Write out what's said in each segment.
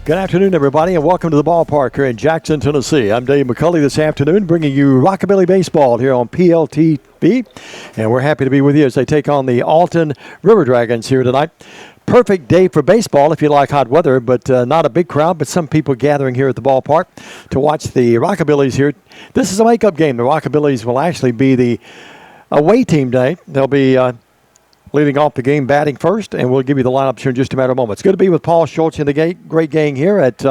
Good afternoon, everybody, and welcome to the ballpark here in Jackson, Tennessee. I'm Dave McCulley this afternoon, bringing you Rockabilly Baseball here on PLTV, and we're happy to be with you as they take on the Alton River Dragons here tonight. Perfect day for baseball if you like hot weather, but not a big crowd, but some people gathering here at the ballpark to watch the Rockabillys here. This is a makeup game. The Rockabillys will actually be the away team tonight. They'll be leading off the game, batting first, and we'll give you the lineups here in just a matter of moments. It's good to be with Paul Schultz and the great gang here at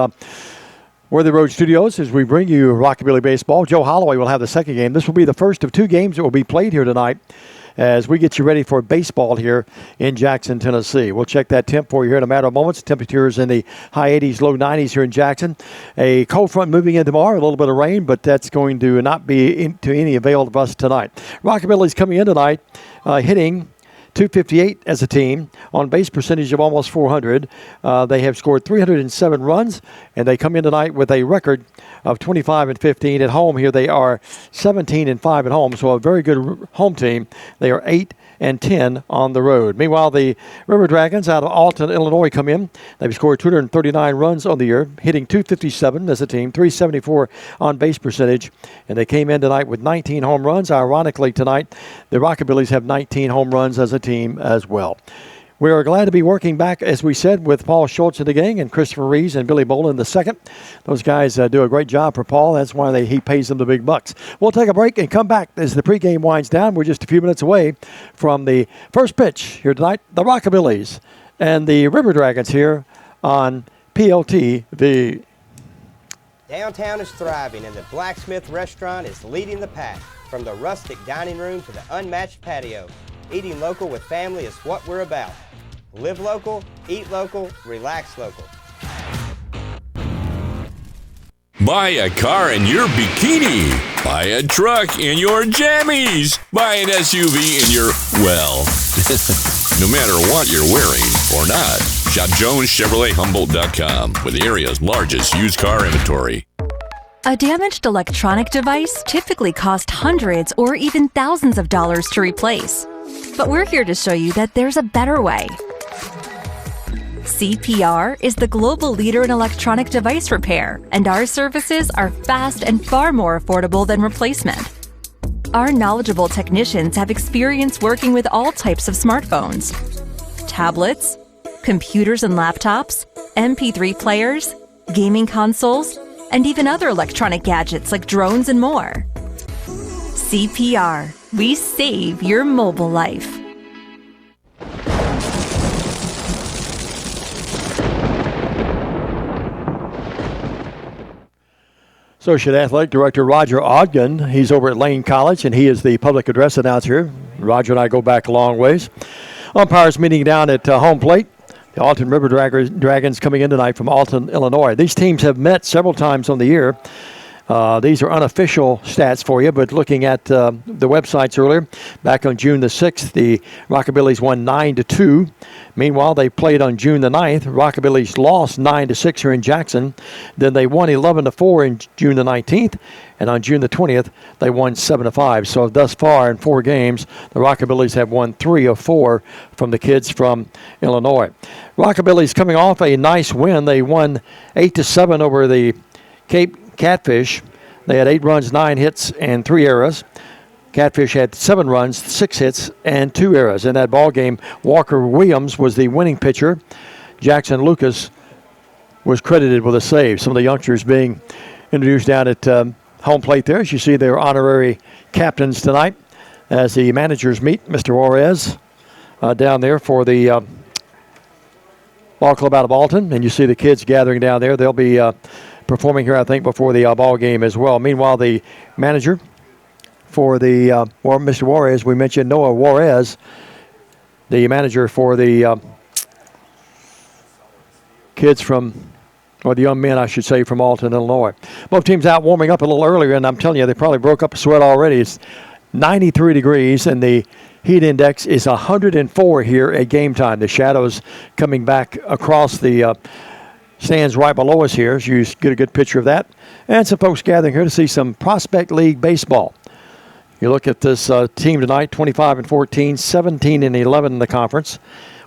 Worthy Road Studios as we bring you Rockabilly Baseball. Joe Holloway will have the second game. This will be the first of two games that will be played here tonight as we get you ready for baseball here in Jackson, Tennessee. We'll check that temp for you here in a matter of moments. Temperatures in the high 80s, low 90s here in Jackson. A cold front moving in tomorrow, a little bit of rain, but that's going to not be to any avail of us tonight. Rockabilly's coming in tonight hitting .258 as a team, on base percentage of almost .400. They have scored 307 runs, and they come in tonight with a record of 25-15 at home. Here they are 17-5 at home, so a very good home team. They are 8-10 on the road. Meanwhile, the River Dragons out of Alton, Illinois come in. They've scored 239 runs on the year, hitting .257 as a team, 374 on base percentage, and they came in tonight with 19 home runs. Ironically, tonight, the Rockabillys have 19 home runs as a team as well. We are glad to be working back, as we said, with Paul Schultz and the gang and Christopher Reeves and Billy Bolin the second. Those guys do a great job for Paul. That's why he pays them the big bucks. We'll take a break and come back as the pregame winds down. We're just a few minutes away from the first pitch here tonight. The Rockabillys and the River Dragons here on PLTV. Downtown is thriving and the Blacksmith Restaurant is leading the pack. From the rustic dining room to the unmatched patio, eating local with family is what we're about. Live local, eat local, relax local. Buy a car in your bikini. Buy a truck in your jammies. Buy an SUV in your, well, no matter what you're wearing or not. Shop JonesChevroletHumboldt.com with the area's largest used car inventory. A damaged electronic device typically costs hundreds or even thousands of dollars to replace. But we're here to show you that there's a better way. CPR is the global leader in electronic device repair, and our services are fast and far more affordable than replacement. Our knowledgeable technicians have experience working with all types of smartphones, tablets, computers and laptops, MP3 players, gaming consoles, and even other electronic gadgets like drones and more. CPR. We save your mobile life. Associate Athletic Director Roger Ogden. He's over at Lane College, and he is the public address announcer. Roger and I go back a long ways. Umpires meeting down at home plate. The Alton River Dragons coming in tonight from Alton, Illinois. These teams have met several times on the year. These are unofficial stats for you, but looking at the websites earlier, back on June the 6th, the Rockabillys won 9-2. Meanwhile, they played on June the 9th. Rockabillys lost 9-6 here in Jackson. Then they won 11-4 in June the 19th. And on June the 20th, they won 7-5. So thus far in 4 games, the Rockabillys have won 3 of 4 from the kids from Illinois. Rockabillys coming off a nice win. They won 8-7 over the Cape Catfish. They had 8 runs, 9 hits, and 3 errors. Catfish had 7 runs, 6 hits, and 2 errors. In that ball game, Walker Williams was the winning pitcher. Jackson Lucas was credited with a save. Some of the youngsters being introduced down at home plate there. As you see, they're honorary captains tonight as the managers meet. Mr. Juarez down there for the ball club out of Alton. And you see the kids gathering down there. They'll be performing here, I think, before the ball game as well. Meanwhile, the manager for the Mr. Juarez, we mentioned Noah Juarez, the manager for the kids from, or the young men, I should say, from Alton, Illinois. Both teams out warming up a little earlier, and I'm telling you, they probably broke up a sweat already. It's 93 degrees, and the heat index is 104 here at game time. The shadows coming back across the stands right below us here, as you get a good picture of that. And some folks gathering here to see some Prospect League baseball. You look at this team tonight, 25-14, 17-11 in the conference.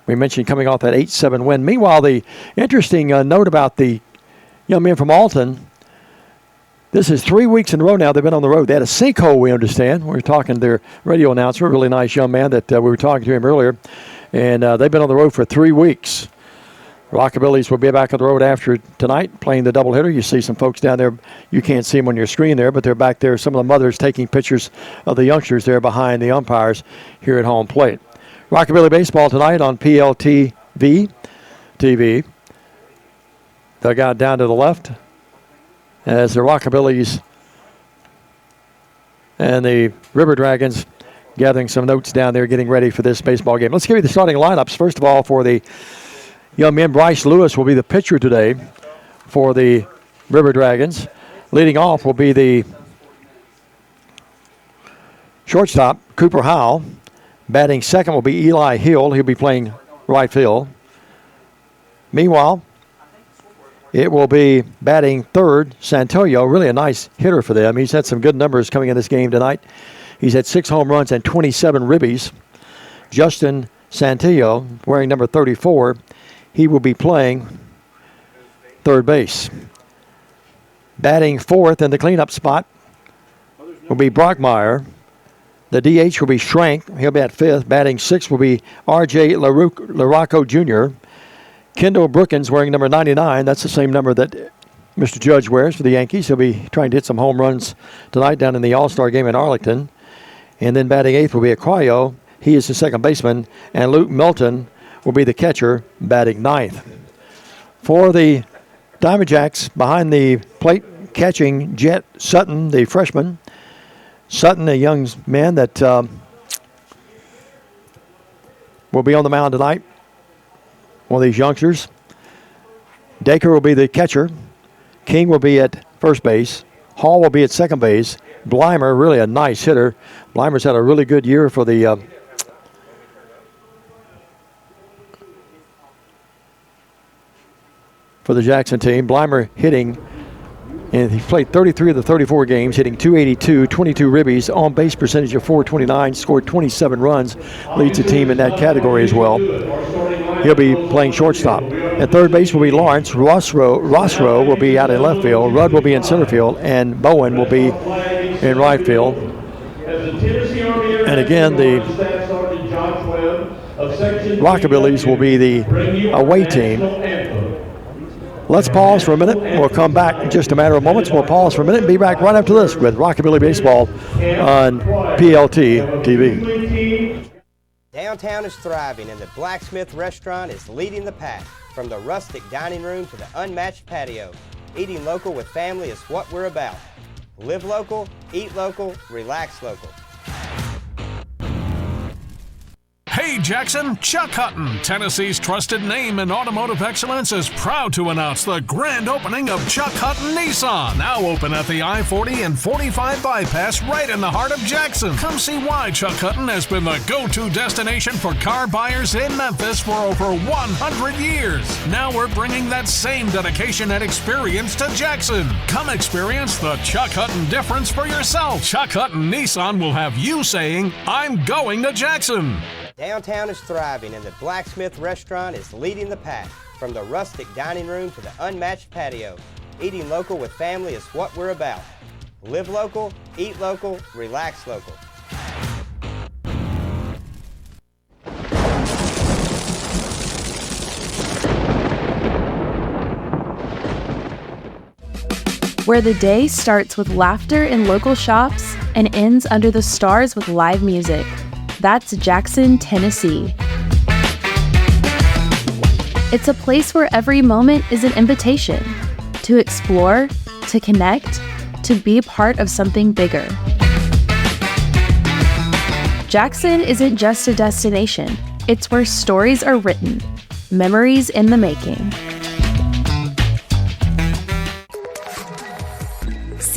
We mentioned coming off that 8-7 win. Meanwhile, the interesting note about the young men from Alton. This is 3 weeks in a row now they've been on the road. They had a sinkhole, we understand. We were talking to their radio announcer, a really nice young man that we were talking to him earlier. And they've been on the road for 3 weeks. Rockabillys will be back on the road after tonight playing the doubleheader. You see some folks down there. You can't see them on your screen there, but they're back there. Some of the mothers taking pictures of the youngsters there behind the umpires here at home plate. Rockabilly baseball tonight on PLTV TV. Dugout down to the left as the Rockabillys and the River Dragons gathering some notes down there, getting ready for this baseball game. Let's give you the starting lineups. First of all, for the young men, Bryce Lewis will be the pitcher today for the River Dragons. Leading off will be the shortstop, Cooper Howell. Batting second will be Eli Hill. He'll be playing right field. Meanwhile, it will be batting third, Santoyo, really a nice hitter for them. He's had some good numbers coming in this game tonight. He's had 6 home runs and 27 ribbies. Justin Santillo, wearing number 34, he will be playing third base. Batting fourth in the cleanup spot will be Brockmeyer. The DH will be Schrank. He'll be at fifth. Batting sixth will be R.J. Larocco Jr. Kendall Brookins wearing number 99. That's the same number that Mr. Judge wears for the Yankees. He'll be trying to hit some home runs tonight down in the All-Star game in Arlington. And then batting eighth will be Acquayo. He is the second baseman. And Luke Milton will be the catcher, batting ninth. For the Diamond Jacks, behind the plate, catching Jet Sutton, the freshman. Sutton, a young man that will be on the mound tonight. One of these youngsters. Dacre will be the catcher. King will be at first base. Hall will be at second base. Blymer, really a nice hitter. Blymer's had a really good year for the Jackson team. Blymer hitting, and he played 33 of the 34 games, hitting .282, 22 ribbies, on base percentage of .429, scored 27 runs, leads the team in that category as well. He'll be playing shortstop. At third base will be Lawrence. Rossrow will be out in left field. Rudd will be in center field, and Bowen will be in right field. And again, the Rockabillys will be the away team. Let's pause for a minute. We'll come back in just a matter of moments. We'll pause for a minute and be back right after this with Rockabilly Baseball on PLT TV. Downtown is thriving, and the Blacksmith Restaurant is leading the pack. From the rustic dining room to the unmatched patio, eating local with family is what we're about. Live local, eat local, relax local. Hey Jackson, Chuck Hutton, Tennessee's trusted name in automotive excellence, is proud to announce the grand opening of Chuck Hutton Nissan, now open at the I-40 and 45 bypass right in the heart of Jackson. Come see why Chuck Hutton has been the go-to destination for car buyers in Memphis for over 100 years. Now we're bringing that same dedication and experience to Jackson. Come experience the Chuck Hutton difference for yourself. Chuck Hutton Nissan will have you saying, I'm going to Jackson. Downtown is thriving, and the Blacksmith Restaurant is leading the pack. From the rustic dining room to the unmatched patio, eating local with family is what we're about. Live local, eat local, relax local. Where the day starts with laughter in local shops and ends under the stars with live music. That's Jackson, Tennessee. It's a place where every moment is an invitation to explore, to connect, to be part of something bigger. Jackson isn't just a destination. It's where stories are written, memories in the making.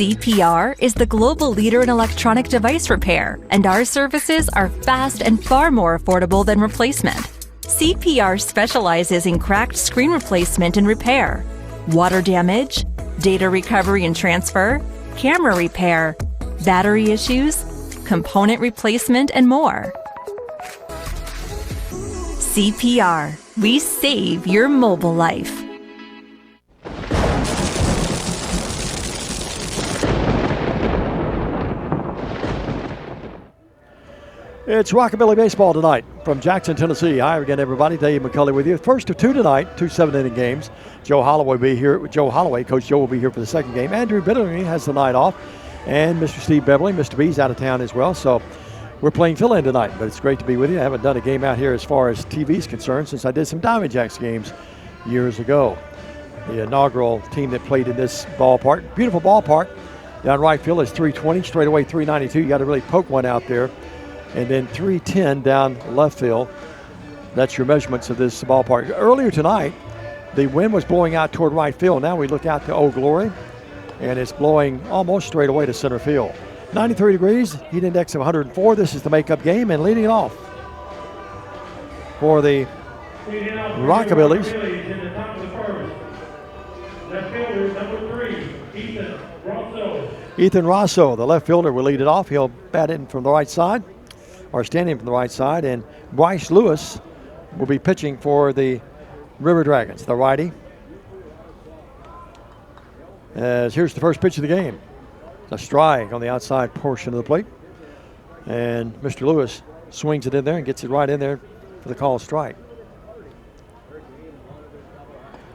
CPR is the global leader in electronic device repair, and our services are fast and far more affordable than replacement. CPR specializes in cracked screen replacement and repair, water damage, data recovery and transfer, camera repair, battery issues, component replacement, and more. CPR, we save your mobile life. It's Rockabilly Baseball tonight from Jackson, Tennessee. Hi again, everybody. Dave McCulley with you. First of two tonight, 2 7-inning games. Joe Holloway will be here. Coach Joe will be here for the second game. Andrew Bitterly has the night off. And Mr. Steve Beverly. Mr. B's out of town as well. So we're playing fill-in tonight, but it's great to be with you. I haven't done a game out here as far as TV is concerned since I did some Diamond Jacks games years ago. The inaugural team that played in this ballpark. Beautiful ballpark. Down right field is 320, straight away 392. You got to really poke one out there. And then 310 down left field. That's your measurements of this ballpark. Earlier tonight, the wind was blowing out toward right field. Now we look out to Old Glory, and it's blowing almost straight away to center field. 93 degrees, heat index of 104. This is the makeup game, and leading it off for the Rockabillys. In the top of the first. Left fielder, number 3, Ethan Rosso. Ethan Rosso, the left fielder, will lead it off. He'll bat in from the right side, or stand in from the right side, and Bryce Lewis will be pitching for the River Dragons, the righty. As here's the first pitch of the game. A strike on the outside portion of the plate. And Mr. Lewis swings it in there and gets it right in there for the call strike.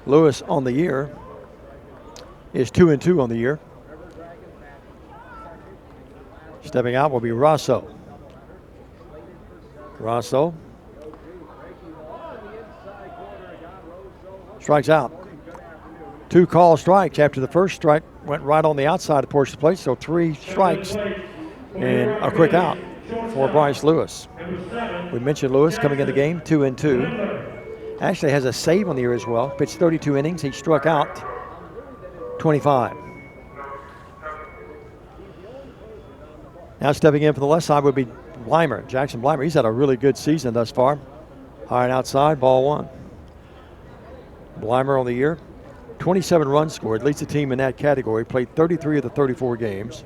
Lewis on the year is 2-2 on the year. Stepping out will be Rosso. Rosso strikes out. 2 call strikes after the first strike went right on the outside of the portion of the plate, so 3 strikes and a quick out for Bryce Lewis. We mentioned Lewis coming in the game, 2-2. Actually has a save on the year as well. Pitched 32 innings. He struck out 25. Now stepping in for the left side would be Blymer, Jackson Blymer. He's had a really good season thus far. High and outside, ball 1. Blymer on the year, 27 runs scored, leads the team in that category, played 33 of the 34 games,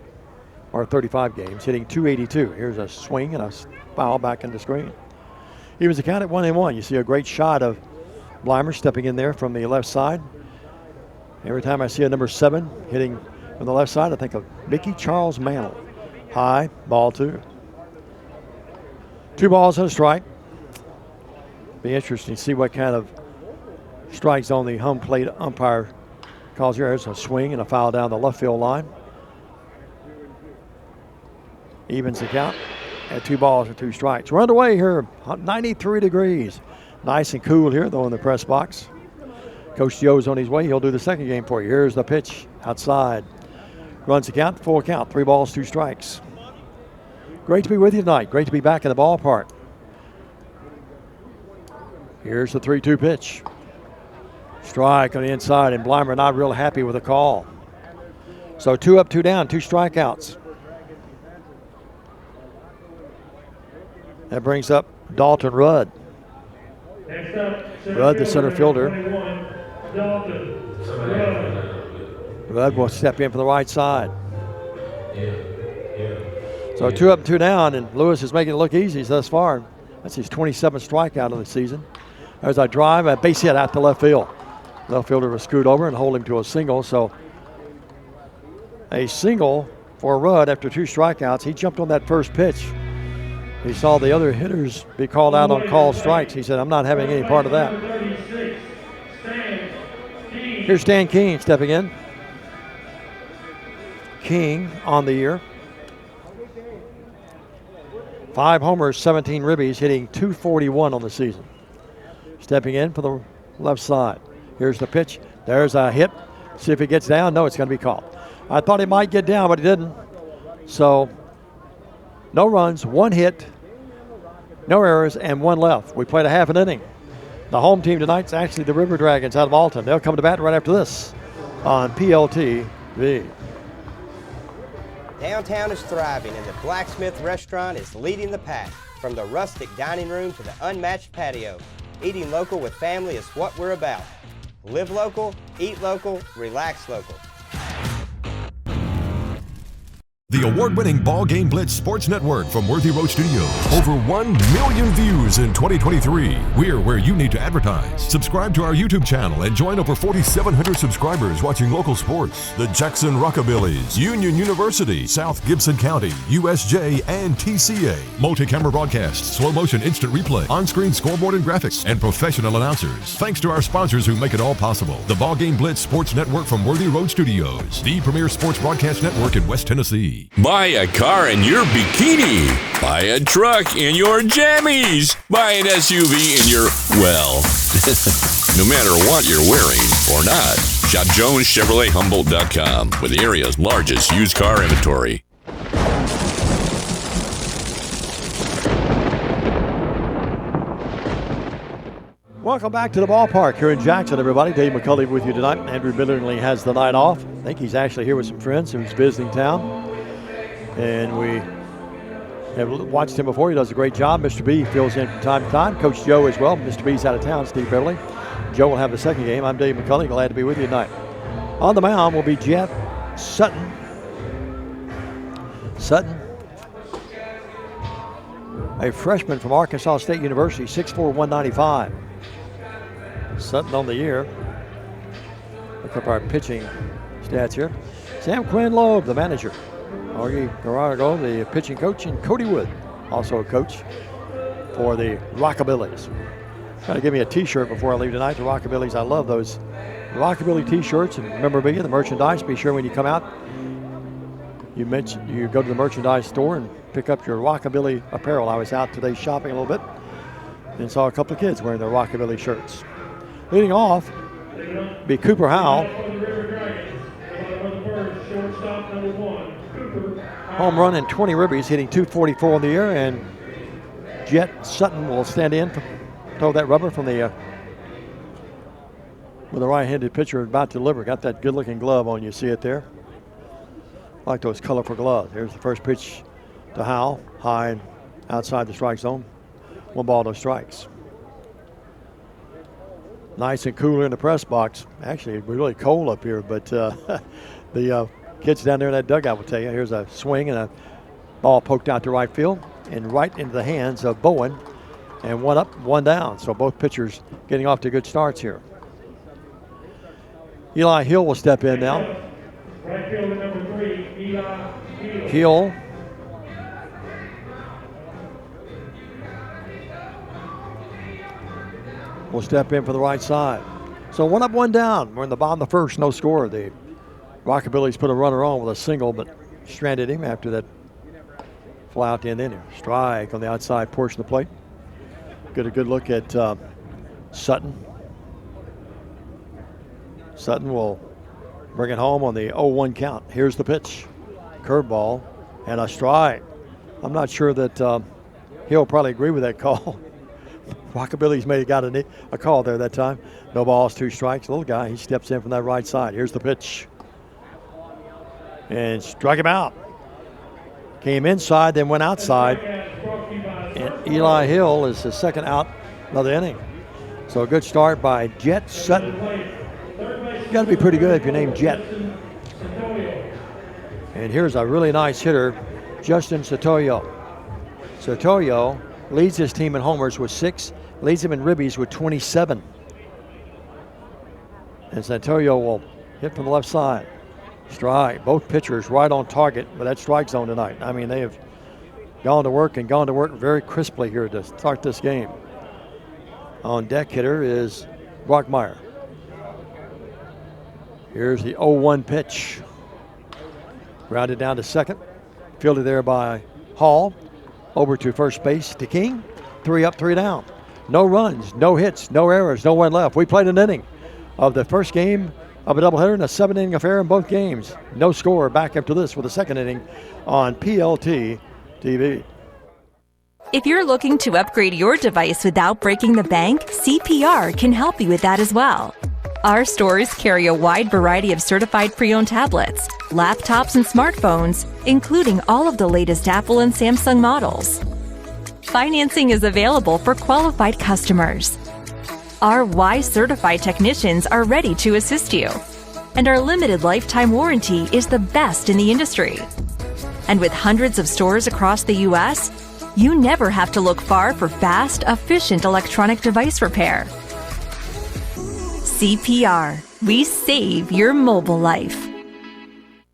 or 35 games, hitting .282. Here's a swing and a foul back in the screen. He was accounted 1-1. You see a great shot of Blymer stepping in there from the left side. Every time I see a number 7 hitting from the left side, I think of Mickey Charles Mantle. High, ball 2. 2 balls and a strike. Be interesting to see what kind of strikes on the home plate umpire calls here. There's a swing and a foul down the left field line. Evens the count at 2 balls and 2 strikes. We're underway here, 93 degrees. Nice and cool here, though, in the press box. Coach Joe's on his way. He'll do the second game for you. Here's the pitch outside. Runs the count, full count, 3 balls, 2 strikes. Great to be with you tonight. Great to be back in the ballpark. Here's the 3-2 pitch. Strike on the inside, and Blymer not real happy with the call. So 2 up, 2 down, 2 strikeouts. That brings up Dalton Rudd. Next up, Rudd, the center fielder. 21, Dalton Rudd will step in for the right side. So 2 up, 2 down, and Lewis is making it look easy thus far. That's his 27th strikeout of the season. There's a drive, a base hit out to left field. Left fielder will scoot over and hold him to a single. So a single for Rudd after 2 strikeouts. He jumped on that first pitch. He saw the other hitters be called out on called strikes. He said, I'm not having any part of that. Here's Stan King stepping in. King on the year. 5 homers, 17 ribbies, hitting .241 on the season. Stepping in for the left side. Here's the pitch. There's a hit. See if it gets down. No, it's going to be caught. I thought it might get down, but it didn't. So no runs, 1 hit, no errors, and 1 left. We played a half an inning. The home team tonight's actually the River Dragons out of Alton. They'll come to bat right after this on PLTV. Downtown is thriving, and the Blacksmith Restaurant is leading the pack. From the rustic dining room to the unmatched patio, eating local with family is what we're about. Live local, eat local, relax local. The award-winning BallGame Blitz Sports Network from Worthy Road Studios. Over 1 million views in 2023. We're where you need to advertise. Subscribe to our YouTube channel and join over 4,700 subscribers watching local sports. The Jackson Rockabillys, Union University, South Gibson County, USJ, and TCA. Multi-camera broadcasts, slow motion instant replay, on-screen scoreboard and graphics, and professional announcers. Thanks to our sponsors who make it all possible. The BallGame Blitz Sports Network from Worthy Road Studios. The premier sports broadcast network in West Tennessee. Buy a car in your bikini. Buy a truck in your jammies. Buy an SUV in your, well, no matter what you're wearing or not. Shop JonesChevroletHumboldt.com with the area's largest used car inventory. Welcome back to the ballpark here in Jackson, everybody. Dave McCulley with you tonight. Andrew Bitterly has the night off. I think he's actually here with some friends who's visiting town. And we have watched him before. He does a great job. Mr. B fills in from time to time. Coach Joe as well. Mr. B's out of town, Steve Bitterly. Joe will have the second game. I'm Dave McCulley. Glad to be with you tonight. On the mound will be Jet Sutton. A freshman from Arkansas State University, 6'4", 195. Sutton on the year. Look up our pitching stats here. Sam Quinn Loeb, the manager. Augie Garrago, the pitching coach, and Cody Wood, also a coach for the Rockabillys. Got to give me a t-shirt before I leave tonight. The Rockabillys, I love those Rockabilly t-shirts and memorabilia, the merchandise. Be sure when you come out, you go to the merchandise store and pick up your Rockabilly apparel. I was out today shopping a little bit and saw a couple of kids wearing their Rockabilly shirts. Leading off, be Cooper Howell. Home run and 20 ribbies, hitting .244 in the year, and Jet Sutton will stand in, throw that rubber from the with the right-handed pitcher about to deliver. Got that good-looking glove on, you see it there. I like those colorful gloves. Here's the first pitch to Howell, high and outside the strike zone. 1 ball, no strikes. Nice and cooler in the press box. Actually, it's really cold up here, but the kids down there in that dugout will tell you. Here's a swing and a ball poked out to right field and right into the hands of Bowen. And 1 up, 1 down. So both pitchers getting off to good starts here. Eli Hill will step in now. Right fielder number 3, Eli Hill. Will step in for the right side. So 1 up, 1 down. We're in the bottom of the first, no score. The Rockabillys put a runner on with a single, but stranded him after that fly out the end inning. Strike on the outside portion of the plate. Get a good look at Sutton. Sutton will bring it home on the 0-1 count. Here's the pitch. Curveball and a strike. I'm not sure that he'll probably agree with that call. Rockabilly's got a call there that time. No balls, 2 strikes. Little guy, he steps in from that right side. Here's the pitch. And struck him out. Came inside, then went outside. And Eli Hill is the second out, another inning. So a good start by Jet Sutton. You got to be pretty good if your name Jet. And here's a really nice hitter, Justin Sotoyo. Sotoyo leads his team in homers with 6, leads him in ribbies with 27. And Sotoyo will hit from the left side. Strike. Both pitchers right on target with that strike zone tonight. I mean, they have gone to work very crisply here to start this game. On deck hitter is Brockmeyer. Here's the 0-1 pitch. Grounded down to second. Fielded there by Hall. Over to first base to King. 3 up, 3 down. No runs, no hits, no errors, no one left. We played an inning of the first game of a doubleheader and a 7-inning affair in both games. No score back after this with the second inning on PLT TV. If you're looking to upgrade your device without breaking the bank, CPR can help you with that as well. Our stores carry a wide variety of certified pre-owned tablets, laptops, and smartphones, including all of the latest Apple and Samsung models. Financing is available for qualified customers. Our Y-certified technicians are ready to assist you, and our limited lifetime warranty is the best in the industry. And with hundreds of stores across the U.S., you never have to look far for fast, efficient electronic device repair. CPR. We save your mobile life.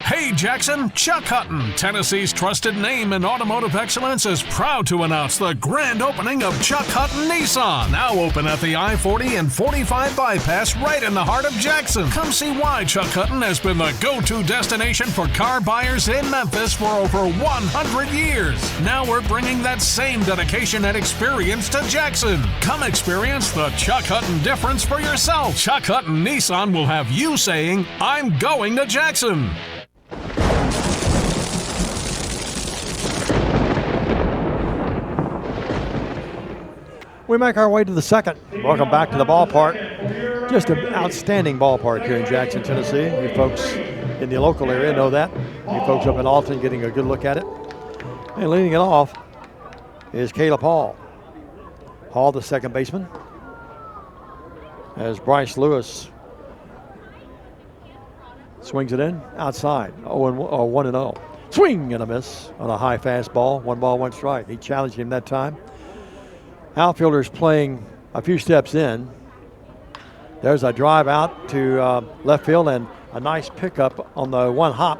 Hey Jackson, Chuck Hutton, Tennessee's trusted name in automotive excellence, is proud to announce the grand opening of Chuck Hutton Nissan, now open at the I-40 and 45 bypass right in the heart of Jackson. Come see why Chuck Hutton has been the go-to destination for car buyers in Memphis for over 100 years. Now we're bringing that same dedication and experience to Jackson. Come experience the Chuck Hutton difference for yourself. Chuck Hutton Nissan will have you saying, "I'm going to Jackson." We make our way to the second. Welcome back to the ballpark. Just an outstanding ballpark here in Jackson, Tennessee. You folks in the local area know that. You folks up in Alton getting a good look at it. And leading it off is Caleb Hall. Hall, the second baseman, as Bryce Lewis swings it in outside. 1-0. Swing and a miss on a high fastball. 1 ball, 1 strike. He challenged him that time. Outfielders playing a few steps in. There's a drive out to left field and a nice pickup on the one hop.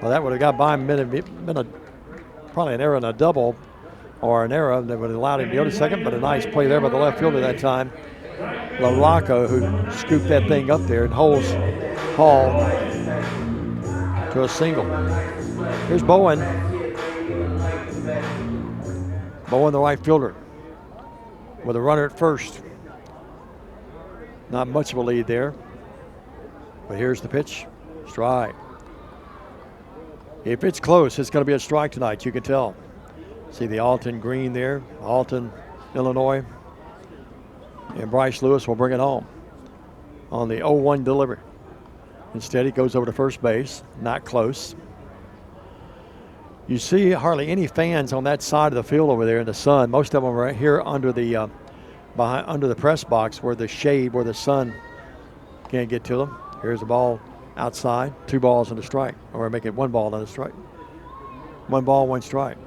Well, that would have got by him, probably an error and a double, or an error that would have allowed him to go to second, but a nice play there by the left fielder that time. LaRocco, who scooped that thing up there and holds Hall to a single. Here's Bowen. Bowen, the right fielder, with a runner at first. Not much of a lead there. But here's the pitch. Strike. If it's close, it's going to be a strike tonight, you can tell. See the Alton green there. Alton, Illinois. And Bryce Lewis will bring it home on the 0-1 delivery. Instead, he goes over to first base. Not close. You see hardly any fans on that side of the field over there in the sun. Most of them are right here under the under the press box, where the shade, where the sun can't get to them. Here's the ball outside. 2 balls and a strike. Or make it 1 ball and a strike. 1 ball, 1 strike.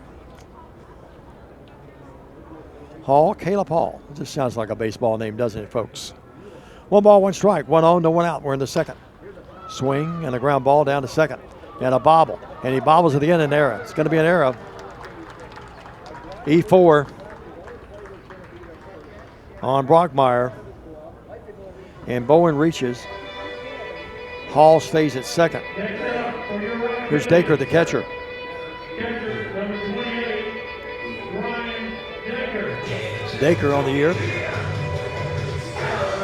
Hall, Caleb Hall. It just sounds like a baseball name, doesn't it, folks? 1 ball, 1 strike. 1 on, no 1 out. We're in the second. Swing and a ground ball down to second. And a bobble. And he bobbles at the end, an error. It's going to be an error. E4 on Brockmeyer. And Bowen reaches. Hall stays at second. Here's Dacre, the catcher. Dacre on the year.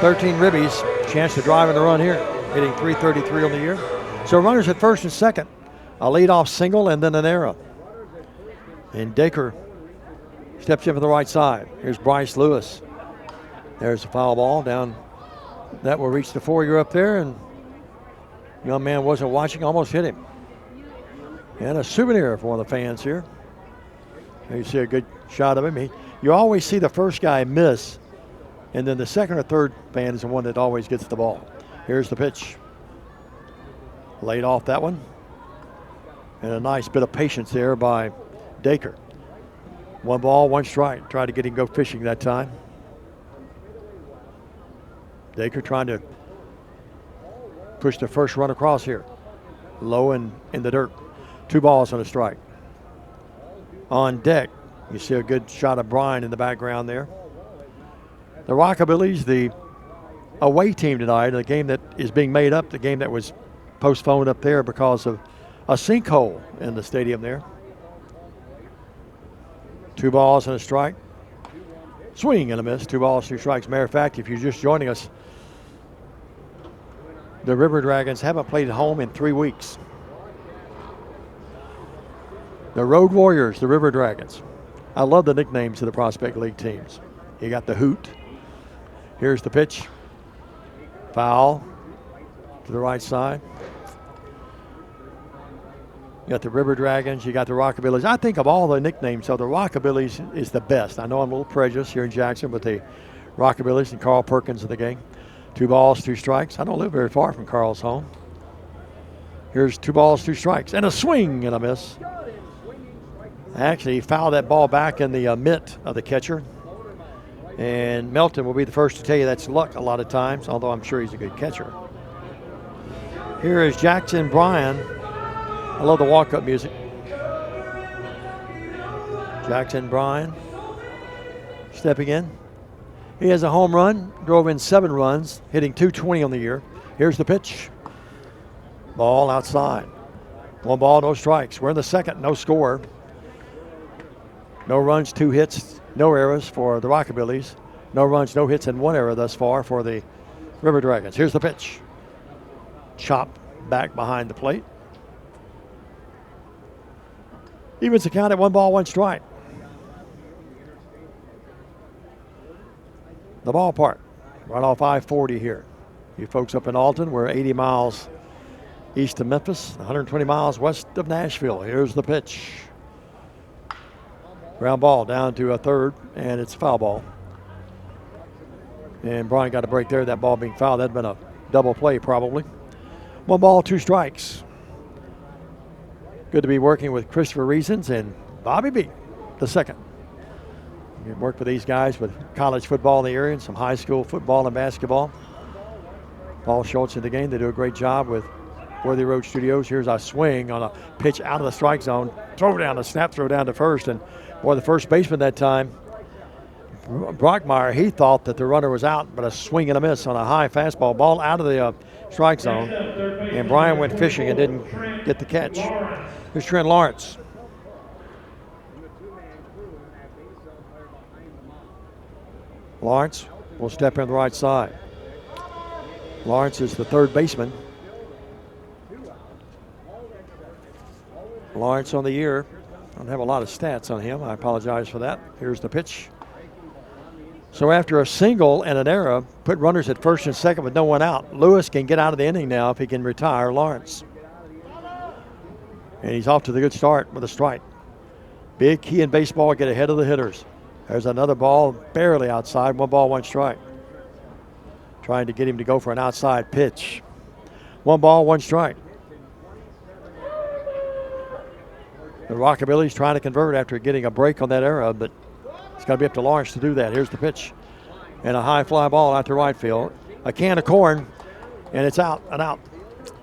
13 ribbies. Chance to drive in the run here. Hitting .333 on the year. So runners at first and second. A leadoff single and then an error. And Dacre steps in for the right side. Here's Bryce Lewis. There's a foul ball down. That will reach the 4-year up there, and young man wasn't watching, almost hit him. And a souvenir for one of the fans here. There you see a good shot of him. You always see the first guy miss, and then the second or third fan is the one that always gets the ball. Here's the pitch. Laid off that one. And a nice bit of patience there by Dacre. 1 ball, 1 strike. Tried to get him to go fishing that time. Dacre trying to push the first run across here. Low and in the dirt. 2 balls and a strike. On deck, you see a good shot of Brian in the background there. The Rockabillys, the away team tonight, the game that is being made up, the game that was postponed up there because of a sinkhole in the stadium there. 2 balls and a strike. Swing and a miss. 2 balls, 2 strikes. Matter of fact, if you're just joining us, the River Dragons haven't played at home in 3 weeks. The Road Warriors, the River Dragons. I love the nicknames of the Prospect League teams. You got the Hoot. Here's the pitch. Foul to the right side. You got the River Dragons, you got the Rockabillys. I think of all the nicknames, so the Rockabillys is the best. I know I'm a little prejudiced here in Jackson with the Rockabillys and Carl Perkins in the game. 2 balls, 2 strikes. I don't live very far from Carl's home. Here's 2 balls, 2 strikes, and a swing and a miss Actually, he fouled that ball back in the mitt of the catcher. And Melton will be the first to tell you that's luck a lot of times, although I'm sure he's a good catcher. Here is Jackson Bryan. I love the walk-up music. Jackson Bryan stepping in. He has a home run, drove in 7 runs, hitting .220 on the year. Here's the pitch. Ball outside. 1 ball, no strikes. We're in the second, no score. No runs, 2 hits, no errors for the Rockabillys. No runs, no hits, and 1 error thus far for the River Dragons. Here's the pitch. Chop back behind the plate. Evens the count at 1 ball, 1 strike. The ballpark, right off I-40 here. You folks up in Alton, we're 80 miles east of Memphis, 120 miles west of Nashville. Here's the pitch. Ground ball down to a third, and it's a foul ball. And Brian got a break there, that ball being fouled. That'd been a double play probably. 1 ball, 2 strikes. Good to be working with Christopher Reasons and Bobby B, the second. You work with these guys with college football in the area and some high school football and basketball. Paul Schultz in the game. They do a great job with Worthy Road Studios. Here's a swing on a pitch out of the strike zone. Throw down, a snap throw down to first. And boy, the first baseman that time, Brockmeyer, he thought that the runner was out, but a swing and a miss on a high fastball. Ball out of the strike zone. And Brian went fishing and didn't get the catch. Here's Trent Lawrence. Lawrence will step in the right side. Lawrence is the third baseman. Lawrence on the year. I don't have a lot of stats on him. I apologize for that. Here's the pitch. So after a single and an error, put runners at first and second with no one out. Lewis can get out of the inning now if he can retire Lawrence. And he's off to the good start with a strike. Big key in baseball, get ahead of the hitters. There's another ball barely outside. 1 ball, 1 strike. Trying to get him to go for an outside pitch. 1 ball, 1 strike. The Rockabilly's trying to convert after getting a break on that error, but it's got to be up to Lawrence to do that. Here's the pitch. And a high fly ball out to right field. A can of corn, and it's out and out.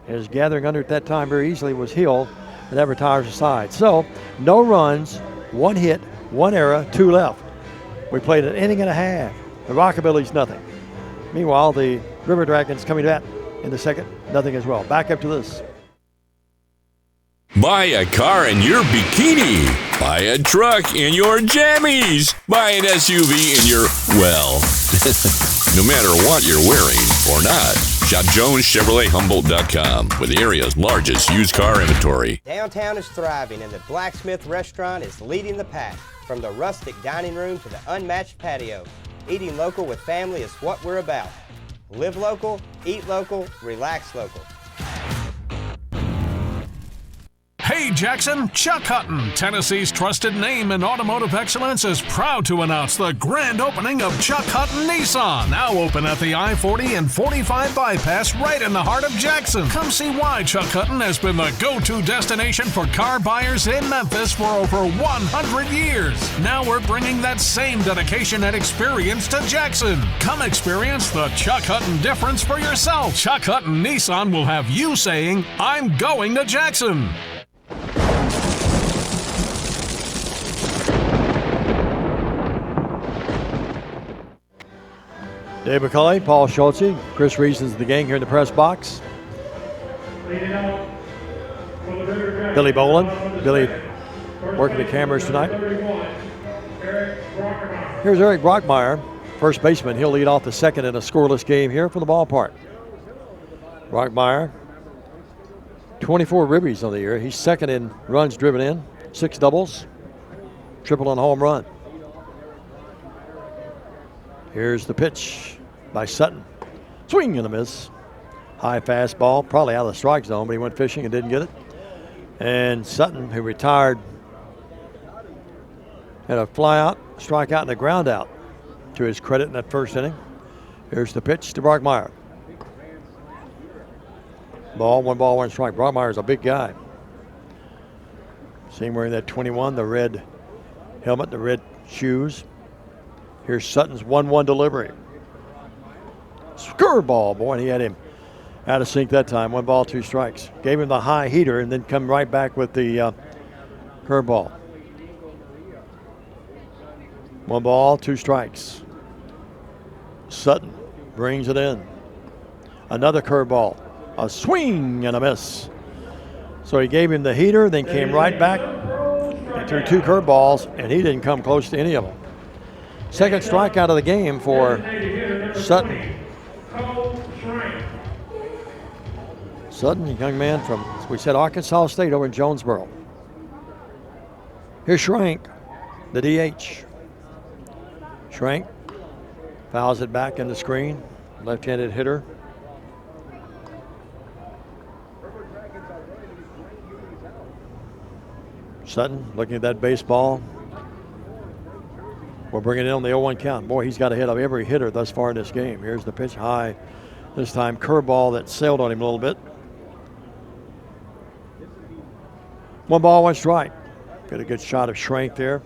His gathering under at that time very easily was Hill, and that retires the side. So, no runs, 1 hit, 1 error, 2 left. We played an inning and a half. The Rockabilly's nothing. Meanwhile, the River Dragons coming back in the second, nothing as well. Back up to this. Buy a car in your bikini. Buy a truck in your jammies. Buy an SUV in your, well, no matter what you're wearing or not. Shop JonesChevroletHumboldt.com with the area's largest used car inventory. Downtown is thriving and the Blacksmith Restaurant is leading the pack. From the rustic dining room to the unmatched patio, eating local with family is what we're about. Live local, eat local, relax local. Hey Jackson, Chuck Hutton, Tennessee's trusted name in automotive excellence, is proud to announce the grand opening of Chuck Hutton Nissan, now open at the I-40 and 45 bypass right in the heart of Jackson. Come see why Chuck Hutton has been the go-to destination for car buyers in Memphis for over 100 years. Now we're bringing that same dedication and experience to Jackson. Come experience the Chuck Hutton difference for yourself. Chuck Hutton Nissan will have you saying, "I'm going to Jackson." Dave McCulley, Paul Schultz, Chris Reasons, the gang here in the press box. Billy Boland. Billy working the cameras tonight. Here's Eric Brockmeyer, first baseman. He'll lead off the second in a scoreless game here from the ballpark. Brockmeyer, 24 ribbies on the year. He's second in runs driven in, 6 doubles, triple and home run. Here's the pitch by Sutton. Swing and a miss. High fastball, probably out of the strike zone, but he went fishing and didn't get it. And Sutton, who retired, had a fly out, strikeout, and a ground out to his credit in that first inning. Here's the pitch to Brockmeyer. Ball, 1 ball, 1 strike. Brockmeyer's a big guy. See him wearing that 21, the red helmet, the red shoes. Here's Sutton's 1-1 delivery. Curveball, boy, and he had him out of sync that time. 1 ball, 2 strikes. Gave him the high heater and then come right back with the curveball. 1 ball, 2 strikes. Sutton brings it in. Another curveball. A swing and a miss. So he gave him the heater, then came right back and threw 2 curveballs, and he didn't come close to any of them. Second strikeout of the game for Sutton. Sutton, a young man from, as we said, Arkansas State over in Jonesboro. Here's Schrank, the DH. Schrank fouls it back in the screen. Left-handed hitter. Sutton looking at that baseball. We're bringing it in on the 0-1 count. Boy, he's got ahead of every hitter thus far in this game. Here's the pitch high. This time curveball that sailed on him a little bit. 1 ball, 1 strike. Get a good shot of Schrank there.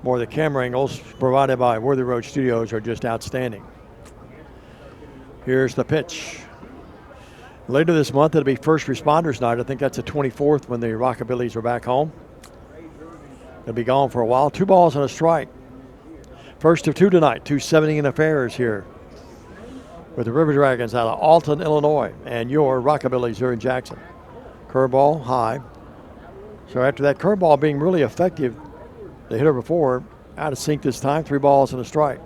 More of the camera angles provided by Worthy Road Studios are just outstanding. Here's the pitch. Later this month, it'll be First Responders Night. I think that's the 24th when the Rockabillys are back home. They'll be gone for a while. 2 balls and a strike. First of 2 tonight. 2:70 affairs here with the River Dragons out of Alton, Illinois, and your Rockabillys here in Jackson. Curveball high. So after that curveball being really effective, the hitter before out of sync this time. 3 balls and a strike.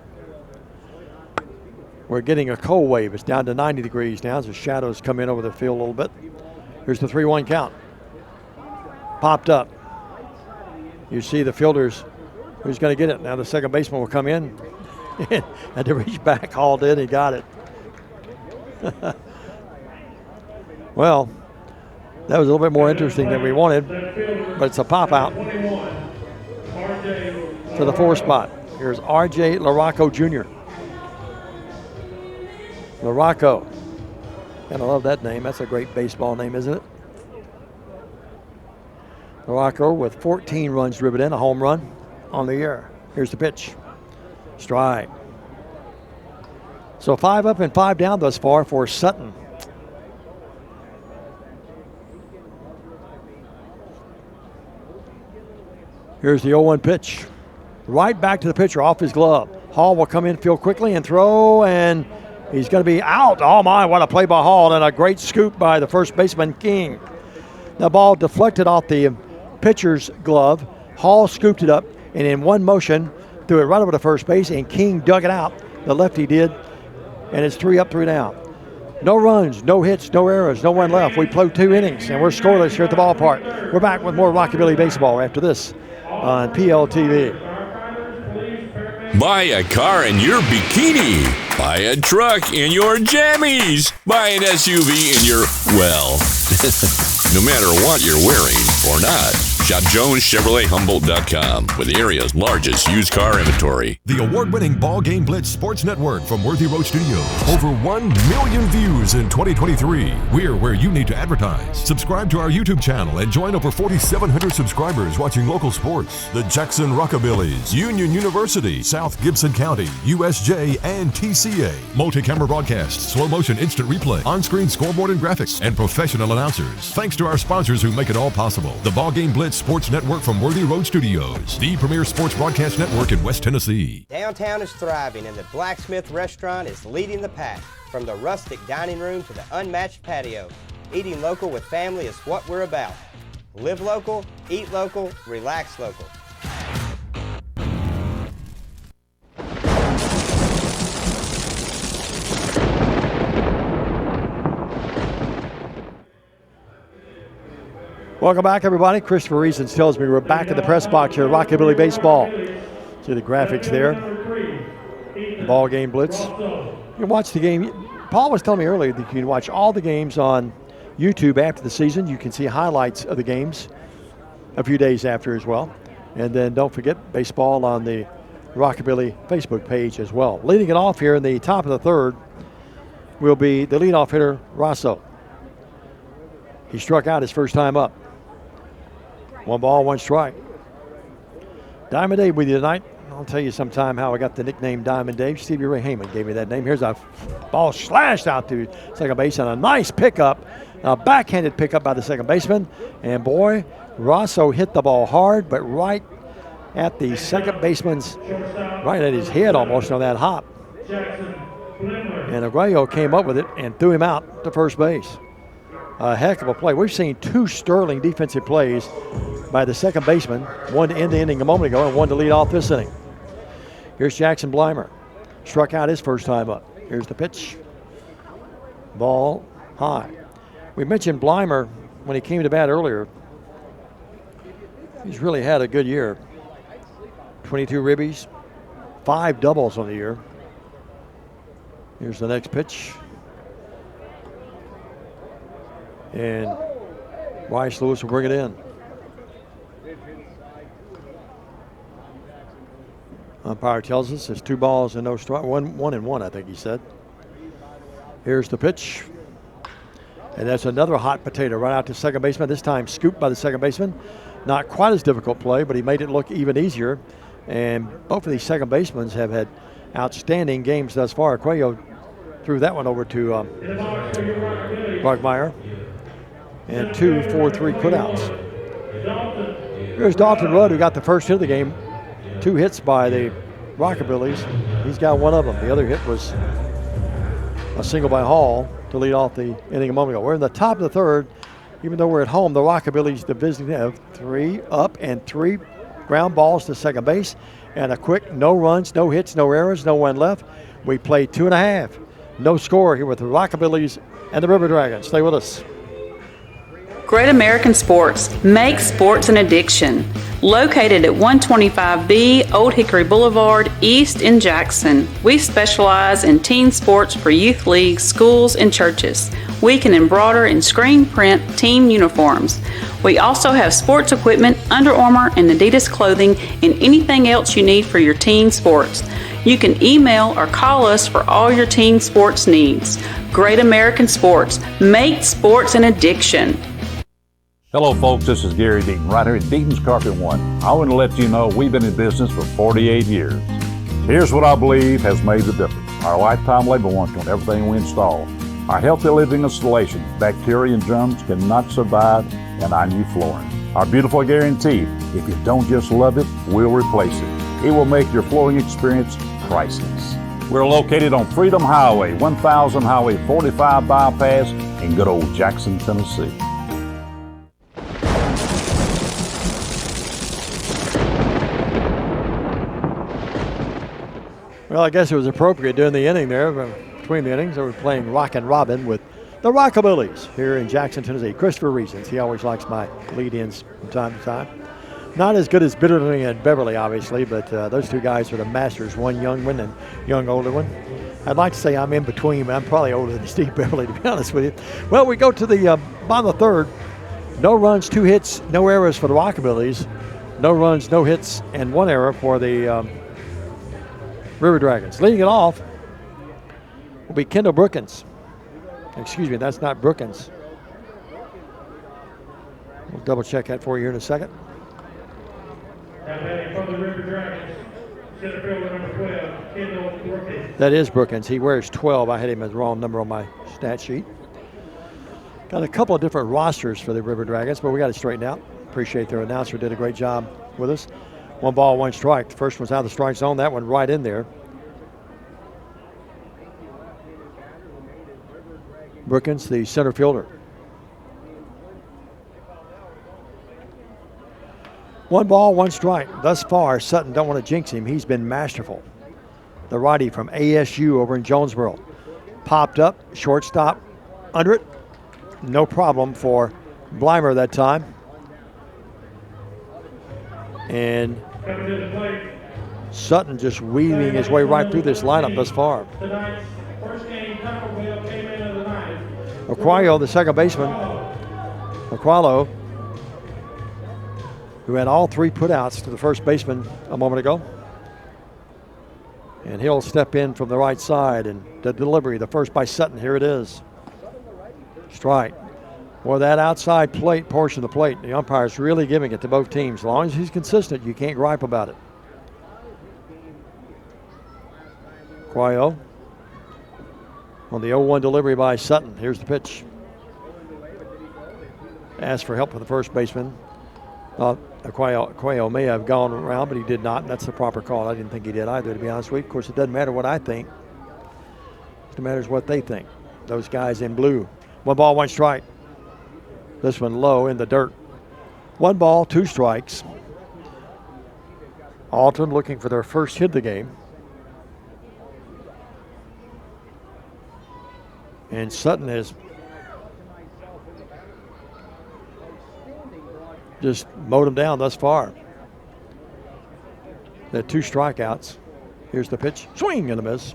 We're getting a cold wave. It's down to 90 degrees now as the shadows come in over the field a little bit. Here's the 3-1 count. Popped up. You see the fielders. Who's going to get it? Now the second baseman will come in. Had to reach back, hauled in, he got it. Well, that was a little bit more interesting than we wanted, but it's a pop out to the 4 spot. Here's R.J. LaRocco Jr. LaRocco. And I love that name. That's a great baseball name, isn't it? LaRocco with 14 runs driven in, a home run on the year. Here's the pitch. Strike. So 5 up and 5 down thus far for Sutton. Here's the 0-1 pitch. Right back to the pitcher off his glove. Hall will come in, field quickly, and throw, and he's going to be out. Oh, my, what a play by Hall, and a great scoop by the first baseman, King. The ball deflected off the pitcher's glove. Hall scooped it up, and in one motion, threw it right over to first base, and King dug it out. The lefty did, and it's 3 up, 3 down. No runs, no hits, no errors, no one left. We played 2 innings, and we're scoreless here at the ballpark. We're back with more Rockabilly baseball after this on PLTV. Buy a car in your bikini. Buy a truck in your jammies. Buy an SUV in your, well, no matter what you're wearing or not. Shop JonesChevroletHumboldt.com with the area's largest used car inventory. The award-winning BallGame Blitz Sports Network from Worthy Road Studios. Over 1 million views in 2023. We're where you need to advertise. Subscribe to our YouTube channel and join over 4,700 subscribers watching local sports. The Jackson Rockabillys, Union University, South Gibson County, USJ, and TCA. Multi-camera broadcasts, slow motion instant replay, on-screen scoreboard and graphics, and professional announcers. Thanks to our sponsors who make it all possible. The BallGame Blitz Sports Network from Worthy Road Studios, the premier sports broadcast network in West Tennessee. Downtown is thriving and the Blacksmith Restaurant is leading the pack. From the rustic dining room to the unmatched patio, eating local with family is what we're about. Live local, eat local, relax local. Welcome back, everybody. Christopher Reasons tells me we're back in the press box here at Rockabilly Baseball. See the graphics there. BallGame Blitz. You can watch the game. Paul was telling me earlier that you can watch all the games on YouTube after the season. You can see highlights of the games a few days after as well. And then don't forget baseball on the Rockabilly Facebook page as well. Leading it off here in the top of the third will be the leadoff hitter, Rosso. He struck out his first time up. 1 ball, 1 strike. Diamond Dave with you tonight. I'll tell you sometime how I got the nickname Diamond Dave. Stevie Ray Heyman gave me that name. Here's a ball slashed out to second base and a nice pickup, a backhanded pickup by the second baseman. And boy, Rosso hit the ball hard, but right at the second baseman's, right at his head almost on that hop. And Aguayo came up with it and threw him out to first base. A heck of a play. We've seen 2 sterling defensive plays by the second baseman, one to end the inning a moment ago and one to lead off this inning. Here's Jackson Blymer. Struck out his first time up. Here's the pitch. Ball high. We mentioned Blymer when he came to bat earlier. He's really had a good year. 22 ribbies, 5 doubles on the year. Here's the next pitch. And Rice Lewis will bring it in. Umpire tells us it's 2 balls and no strike. 1 and 1, I think he said. Here's the pitch. And that's another hot potato right out to second baseman. This time scooped by the second baseman. Not quite as difficult play, but he made it look even easier. And both of these second basemen have had outstanding games thus far. Cuello threw that one over to Brockmeyer. And 2 4-3 putouts. Here's Dalton Rudd, who got the first hit of the game. 2 hits by the Rockabillys. He's got 1 of them. The other hit was a single by Hall to lead off the inning a moment ago. We're in the top of the third. Even though we're at home, the Rockabillys, the visiting, have 3 up and 3 ground balls to second base. And a quick no runs, no hits, no errors, no one left. We played 2.5. No score here with the Rockabillys and the River Dragons. Stay with us. Great American Sports. Make sports an addiction. Located at 125B Old Hickory Boulevard, East in Jackson. We specialize in teen sports for youth leagues, schools, and churches. We can embroider and screen print team uniforms. We also have sports equipment, Under Armour, and Adidas clothing, and anything else you need for your teen sports. You can email or call us for all your teen sports needs. Great American Sports. Make sports an addiction. Hello folks, this is Gary Deaton, right here at Deaton's Carpet One. I want to let you know we've been in business for 48 years. Here's what I believe has made the difference. Our lifetime labor warranty on everything we install. Our healthy living installations, bacteria and germs cannot survive in our new flooring. Our beautiful guarantee, if you don't just love it, we'll replace it. It will make your flooring experience priceless. We're located on Freedom Highway, 1000 Highway 45 bypass in good old Jackson, Tennessee. Well, I guess it was appropriate during the inning there, between the innings. They were playing Rock and Robin with the Rockabillys here in Jackson, Tennessee. Christopher Reasons, he always likes my lead-ins from time to time. Not as good as Bitterly and Beverly, obviously, but those 2 guys are the masters, one young one and young older one. I'd like to say I'm in between, but I'm probably older than Steve Beverly, to be honest with you. Well, we go to the bottom of the third. No runs, 2 hits, no errors for the Rockabillys. No runs, no hits, and 1 error for the River Dragons. Leading it off will be Kendall Brookins. Excuse me, that's not Brookins. We'll double check that for you here in a second. That is Brookins. He wears 12. I had him as the wrong number on my stat sheet. Got a couple of different rosters for the River Dragons, but we got it straightened out. Appreciate their announcer, did a great job with us. 1 ball, 1 strike. The first one's out of the strike zone. That one right in there. Brookins, the center fielder. 1 ball, 1 strike. Thus far, Sutton, don't want to jinx him. He's been masterful. The righty from ASU over in Jonesboro. Popped up, shortstop, under it. No problem for Blymer that time. And Sutton just weaving his way right through this lineup thus far. Aquilo, the second baseman. Aquilo, who had all 3 putouts to the first baseman a moment ago. And he'll step in from the right side, and the delivery, the first by Sutton, here it is. Strike. Or that outside plate portion of the plate. The umpire's really giving it to both teams. As long as he's consistent, you can't gripe about it. Quayo on the 0-1 delivery by Sutton. Here's the pitch. Asked for help from the first baseman. Quayo may have gone around, but he did not. That's the proper call. I didn't think he did either, to be honest with you. Of course, it doesn't matter what I think. It matters what they think. Those guys in blue. 1 ball, 1 strike. This one low in the dirt. 1 ball, 2 strikes. Alton looking for their first hit of the game. And Sutton has just mowed them down thus far. They had 2 strikeouts. Here's the pitch. Swing and a miss.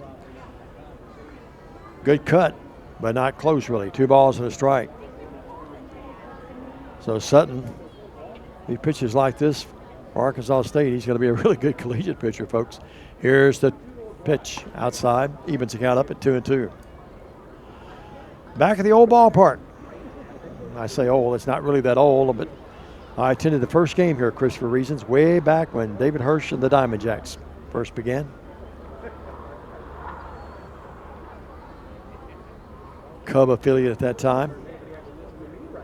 Good cut, but not close really. 2 balls and a strike. So Sutton, he pitches like this for Arkansas State. He's going to be a really good collegiate pitcher, folks. Here's the pitch outside. Evens the count up at 2-2. Back at the old ballpark. I say old, it's not really that old, but I attended the first game here, Chris, for reasons way back when David Hirsch and the Diamond Jacks first began. Cub affiliate at that time.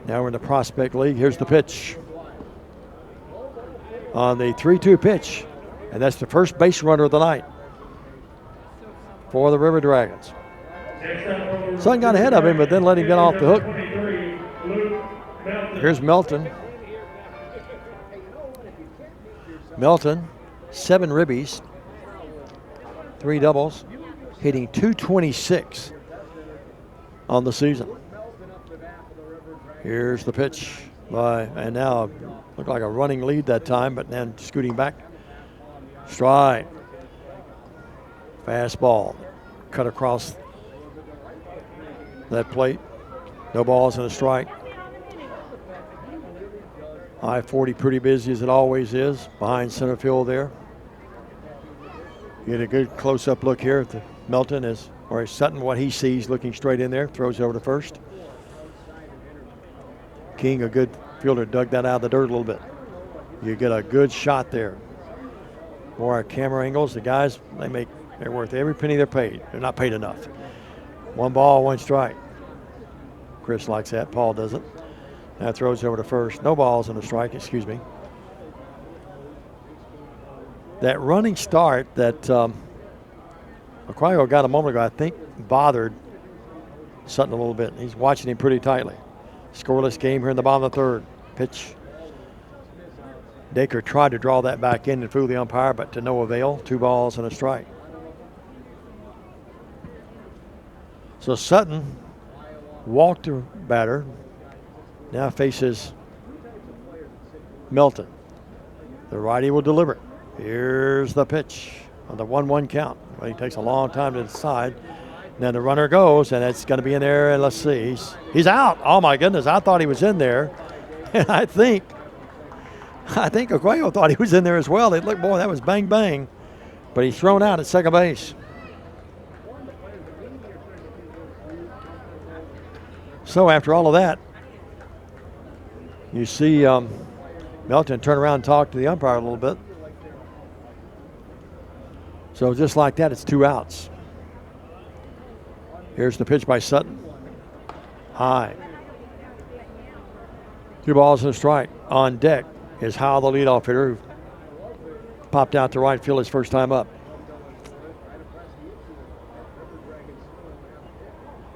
Now we're in the Prospect League. Here's the pitch. On the 3-2 pitch, and that's the first base runner of the night for the River Dragons. Sutton got ahead of him, but then let him get off the hook. Here's Melton. Melton, 7 ribbies, 3 doubles, hitting .226 on the season. Here's the pitch and now looked like a running lead that time, but then scooting back. Strike. Fastball. Cut across that plate. No balls and a strike. I-40 pretty busy as it always is behind center field there. Get a good close-up look here at the Melton or Sutton, what he sees looking straight in there, throws over to first. King, a good fielder, dug that out of the dirt a little bit. You get a good shot there. More camera angles. The guys, they're worth every penny they're paid. They're not paid enough. 1 ball, 1 strike. Chris likes that. Paul doesn't. That throws over to first. No balls and a strike, excuse me. That running start that Quayo got a moment ago, I think, bothered Sutton a little bit. He's watching him pretty tightly. Scoreless game here in the bottom of the 3rd. Pitch. Dacre tried to draw that back in and fool the umpire, but to no avail. 2 balls and a strike. So Sutton walked the batter. Now faces Melton. The righty will deliver it. Here's the pitch on the 1-1 count. Well, he takes a long time to decide. Then the runner goes, and it's going to be in there. And let's see, he's out. Oh my goodness, I thought he was in there, and I think Quayo thought he was in there as well. It looked, boy, that was bang bang, but he's thrown out at second base. So after all of that, you see Melton turn around and talk to the umpire a little bit. So just like that, it's 2 outs. Here's the pitch by Sutton. High. 2 balls and a strike. On deck is Howell, the leadoff hitter, who popped out to right field his first time up.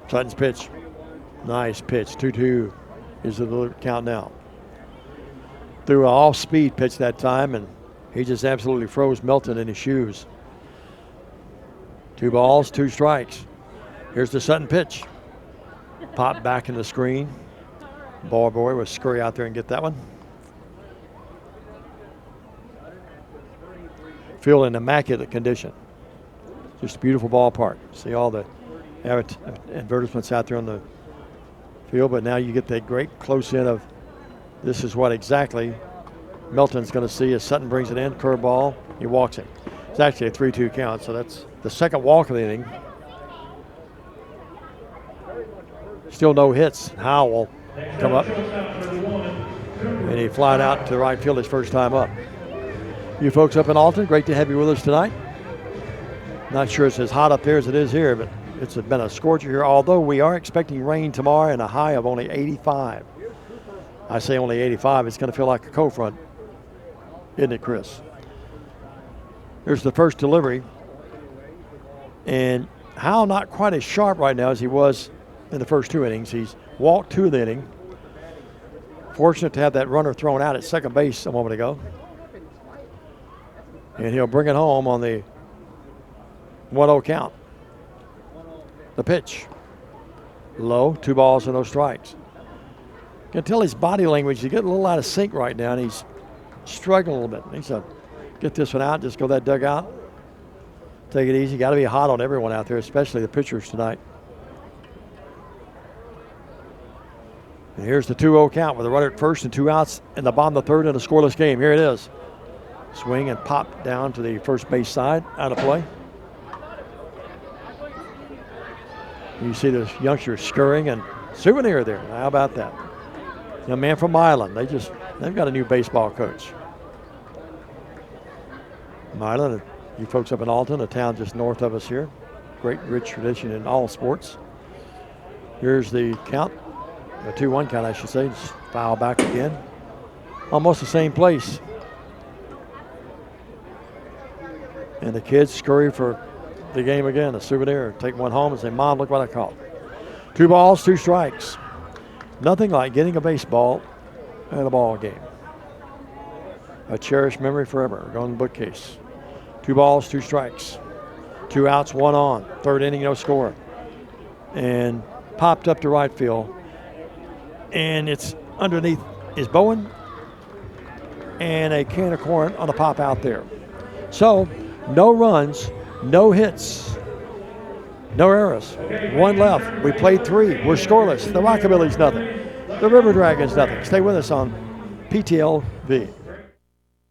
Sutton's pitch. Nice pitch. 2-2 is the count now. Threw an off-speed pitch that time, and he just absolutely froze Melton in his shoes. 2 balls, 2 strikes. Here's the Sutton pitch. Pop back in the screen. Ball boy will scurry out there and get that one. Field in immaculate condition. Just a beautiful ballpark. See all the advertisements out there on the field, but now you get that great close in of this is what exactly Melton's going to see as Sutton brings it in. Curveball. He walks it. It's actually a 3-2 count, so that's the second walk of the inning. Still no hits. Howell come up. And he flied out to right field his first time up. You folks up in Alton, great to have you with us tonight. Not sure it's as hot up there as it is here, but it's been a scorcher here, although we are expecting rain tomorrow and a high of only 85. I say only 85, it's going to feel like a cold front, isn't it, Chris? There's the first delivery. And Howell not quite as sharp right now as he was in the first 2 innings. He's walked 2 of the inning. Fortunate to have that runner thrown out at second base a moment ago. And he'll bring it home on the 1-0 count. The pitch. Low, 2 balls and no strikes. You can tell his body language, he's getting a little out of sync right now, and he's struggling a little bit. He said, get this one out, just go that dugout. Take it easy. Got to be hot on everyone out there, especially the pitchers tonight. And here's the 2-0 count with a runner at first and 2 outs in the bottom of the 3rd in a scoreless game. Here it is. Swing and pop down to the first base side, out of play. You see the youngster scurrying and Souvenir there. How about that? Young man from Milan. They've got a new baseball coach. Milan, you folks up in Alton, a town just north of us here. Great, rich tradition in all sports. Here's the count, the 2-1 count, I should say. Just foul back again. Almost the same place. And the kids scurry for the game again, a souvenir. Take one home and say, Mom, look what I caught. 2 balls, 2 strikes. Nothing like getting a baseball at a ball game. A cherished memory forever. Go in the bookcase. 2 balls, 2 strikes. 2 outs, 1 on. 3rd inning, no score. And popped up to right field. And it's underneath is Bowen and a can of corn on the pop out there. So, no runs, no hits, no errors. 1 left. We played 3. We're scoreless. The Rockabilly's nothing. The River Dragons nothing. Stay with us on PTLV.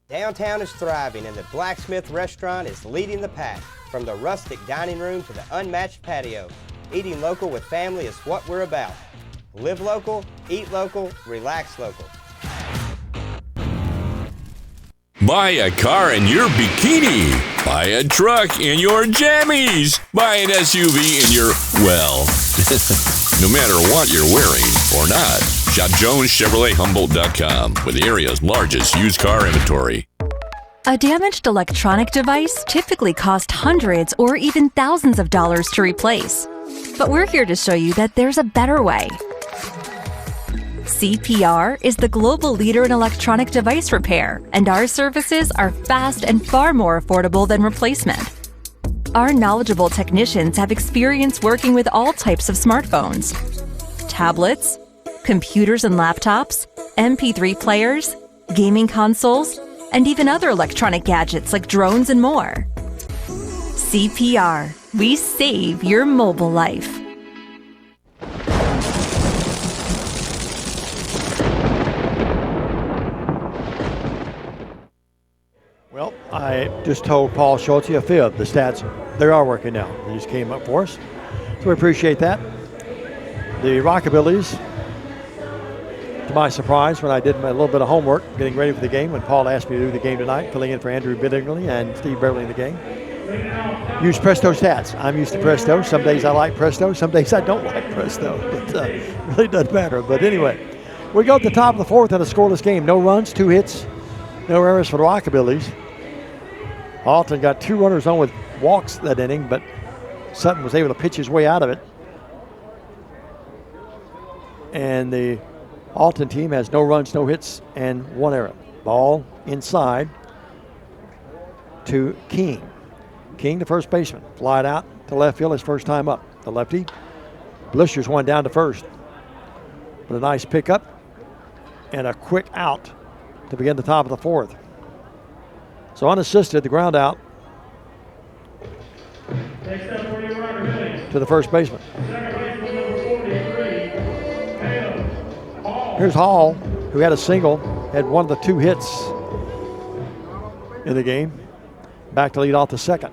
Downtown is thriving and the Blacksmith restaurant is leading the pack. From the rustic dining room to the unmatched patio, eating local with family is what we're about. Live local, eat local, relax local. Buy a car in your bikini. Buy a truck in your jammies. Buy an SUV in your, well, no matter what you're wearing or not. Shop JonesChevroletHumboldt.com with the area's largest used car inventory. A damaged electronic device typically costs hundreds or even thousands of dollars to replace. But we're here to show you that there's a better way. CPR is the global leader in electronic device repair, and our services are fast and far more affordable than replacement. Our knowledgeable technicians have experience working with all types of smartphones, tablets, computers and laptops, MP3 players, gaming consoles, and even other electronic gadgets like drones and more. CPR, we save your mobile life. Well, I just told Paul Schultze a fib. The stats, they are working now. They just came up for us. So we appreciate that. The Rockabillys, to my surprise, when I did a little bit of homework getting ready for the game, when Paul asked me to do the game tonight, filling in for Andrew Bittingley and Steve Beverly in the game, use Presto stats. I'm used to Presto. Some days I like Presto. Some days I don't like Presto. But it really doesn't matter. But anyway, we go to the top of the 4th in a scoreless game. No runs, 2 hits, no errors for the Rockabillys. Alton got 2 runners on with walks that inning, but Sutton was able to pitch his way out of it. And the Alton team has no runs, no hits, and 1 error. Ball inside to King. King, the first baseman, flied out to left field his first time up. The lefty blisters one down to first. With a nice pickup and a quick out to begin the top of the 4th. So unassisted, the ground out to the first baseman. Here's Hall, who had a single, had one of the 2 hits in the game. Back to lead off the 2nd.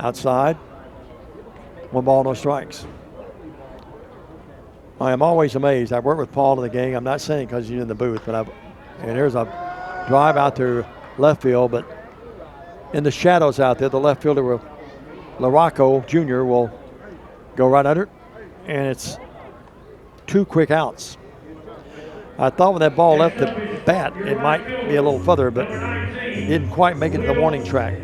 Outside, 1 ball, no strikes. I am always amazed. I work with Paul in the game. I'm not saying because he's in the booth, but and there's a drive out to left field, but in the shadows out there, the left fielder, LaRocco Jr., will go right under it, and it's 2 quick outs. I thought when that ball left the bat, it might be a little further, but it didn't quite make it to the warning track.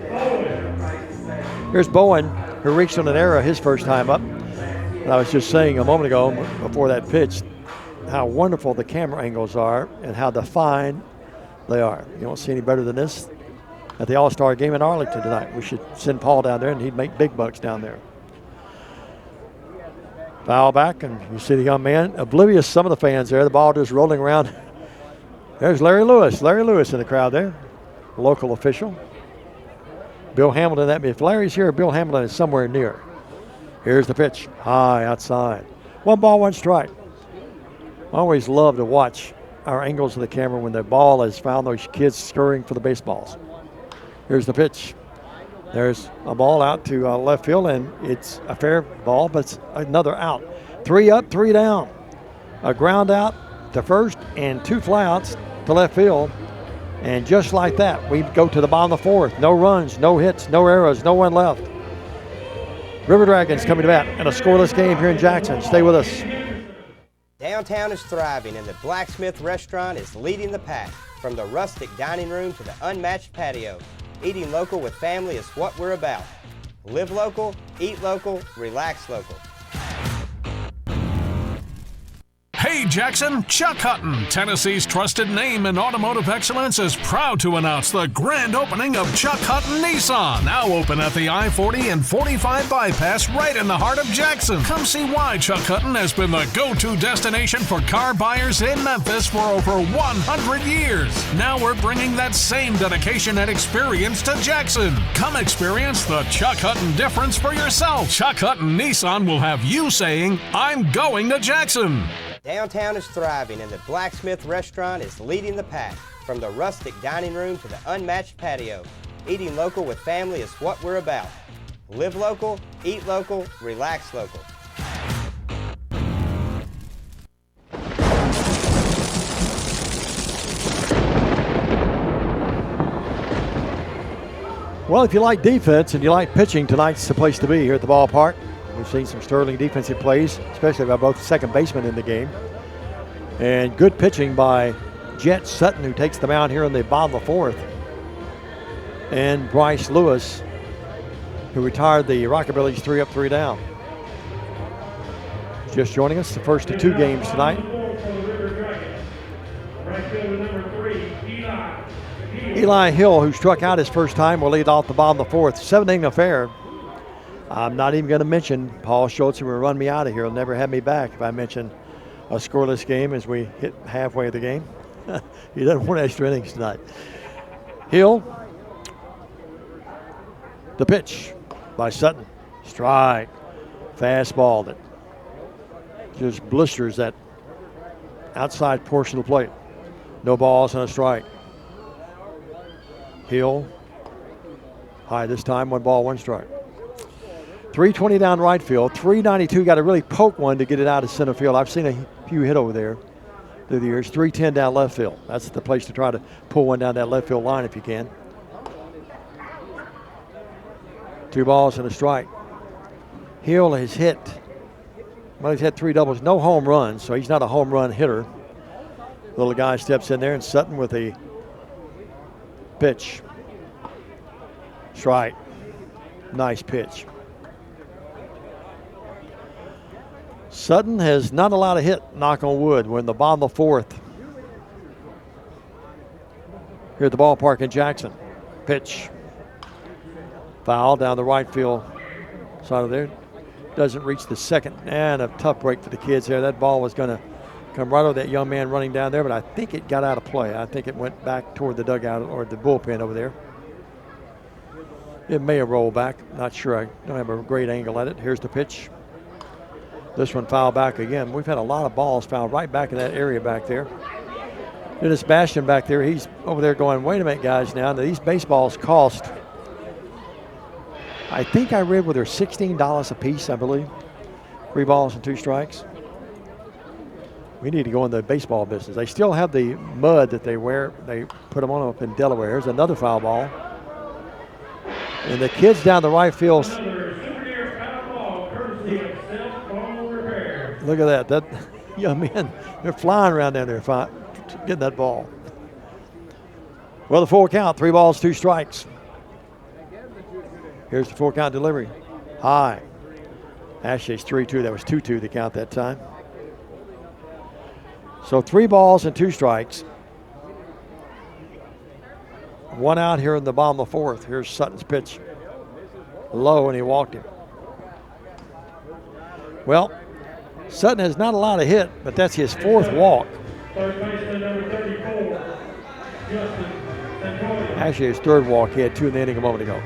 Here's Bowen, who reached on an error his first time up. And I was just saying a moment ago, before that pitch, how wonderful the camera angles are and how defined they are. You don't see any better than this at the All-Star game in Arlington tonight. We should send Paul down there, and he'd make big bucks down there. Foul back, and you see the young man, oblivious some of the fans there. The ball just rolling around. There's Larry Lewis. Larry Lewis in the crowd there, local official. Bill Hamilton, if Larry's here, Bill Hamilton is somewhere near. Here's the pitch, high outside. 1 ball, 1 strike. I always love to watch our angles of the camera when the ball has found those kids scurrying for the baseballs. Here's the pitch. There's a ball out to left field, and it's a fair ball, but it's another out. 3 up, 3 down. A ground out to first and 2 flyouts to left field. And just like that, we go to the bottom of the 4th. No runs, no hits, no errors, no one left. River Dragons coming to bat in a scoreless game here in Jackson. Stay with us. Downtown is thriving, and the Blacksmith Restaurant is leading the pack. From the rustic dining room to the unmatched patio, eating local with family is what we're about. Live local, eat local, relax local. Hey Jackson, Chuck Hutton, Tennessee's trusted name in automotive excellence, is proud to announce the grand opening of Chuck Hutton Nissan, now open at the I-40 and 45 bypass right in the heart of Jackson. Come see why Chuck Hutton has been the go-to destination for car buyers in Memphis for over 100 years. Now we're bringing that same dedication and experience to Jackson. Come experience the Chuck Hutton difference for yourself. Chuck Hutton Nissan will have you saying, "I'm going to Jackson." Downtown is thriving, and the Blacksmith Restaurant is leading the pack. From the rustic dining room to the unmatched patio, eating local with family is what we're about. Live local, eat local, relax local. Well, if you like defense and you like pitching, tonight's the place to be here at the ballpark. We've seen some sterling defensive plays, especially by both second basemen in the game. And good pitching by Jet Sutton, who takes the mound here in the bottom of the 4th. And Bryce Lewis, who retired the Rockabilly's 3 up, 3 down. Just joining us, the first of 2 games tonight. Eli Hill, who struck out his first time, will lead off the bottom of the 4th. 7-inning affair. I'm not even going to mention Paul Schultz, who will run me out of here. He'll never have me back if I mention a scoreless game as we hit halfway of the game. He doesn't want extra innings tonight. Hill, the pitch by Sutton. Strike. Fastball that just blisters that outside portion of the plate. No balls and a strike. Hill, high this time, 1 ball, 1 strike. 320 down right field, 392, got to really poke one to get it out of center field. I've seen a few hit over there through the years. 310 down left field. That's the place to try to pull one down that left field line if you can. 2 balls and a strike. Hill has hit, well, he's had 3 doubles, no home runs, so he's not a home run hitter. Little guy steps in there, and Sutton with a pitch. Strike. Nice pitch. Sutton has not allowed a hit, knock on wood. We're in the bottom of the 4th here at the ballpark in Jackson. Pitch. Foul down the right field side of there. Doesn't reach the second. And a tough break for the kids there. That ball was going to come right over that young man running down there, but I think it got out of play. I think it went back toward the dugout or the bullpen over there. It may have rolled back. Not sure. I don't have a great angle at it. Here's the pitch. This one fouled back again. We've had a lot of balls fouled right back in that area back there. Dennis Bastian back there, he's over there going, wait a minute, guys, now these baseballs cost, I think I read where they're $16 a piece, I believe. 3 balls and 2 strikes. We need to go in the baseball business. They still have the mud that they wear. They put them on up in Delaware. Here's another foul ball. And the kids down the right field. Look at that. That young men, they're flying around down there getting that ball. Well, the full count, 3 balls, 2 strikes. Here's the full count delivery. High. Actually, it's 3-2. That was 2-2 the count that time. So 3 balls and 2 strikes. 1 out here in the bottom of the 4th. Here's Sutton's pitch. Low, and he walked him. Well, Sutton has not a lot of hit, but that's his 4th walk. Actually, his 3rd walk. He had 2 in the inning a moment ago.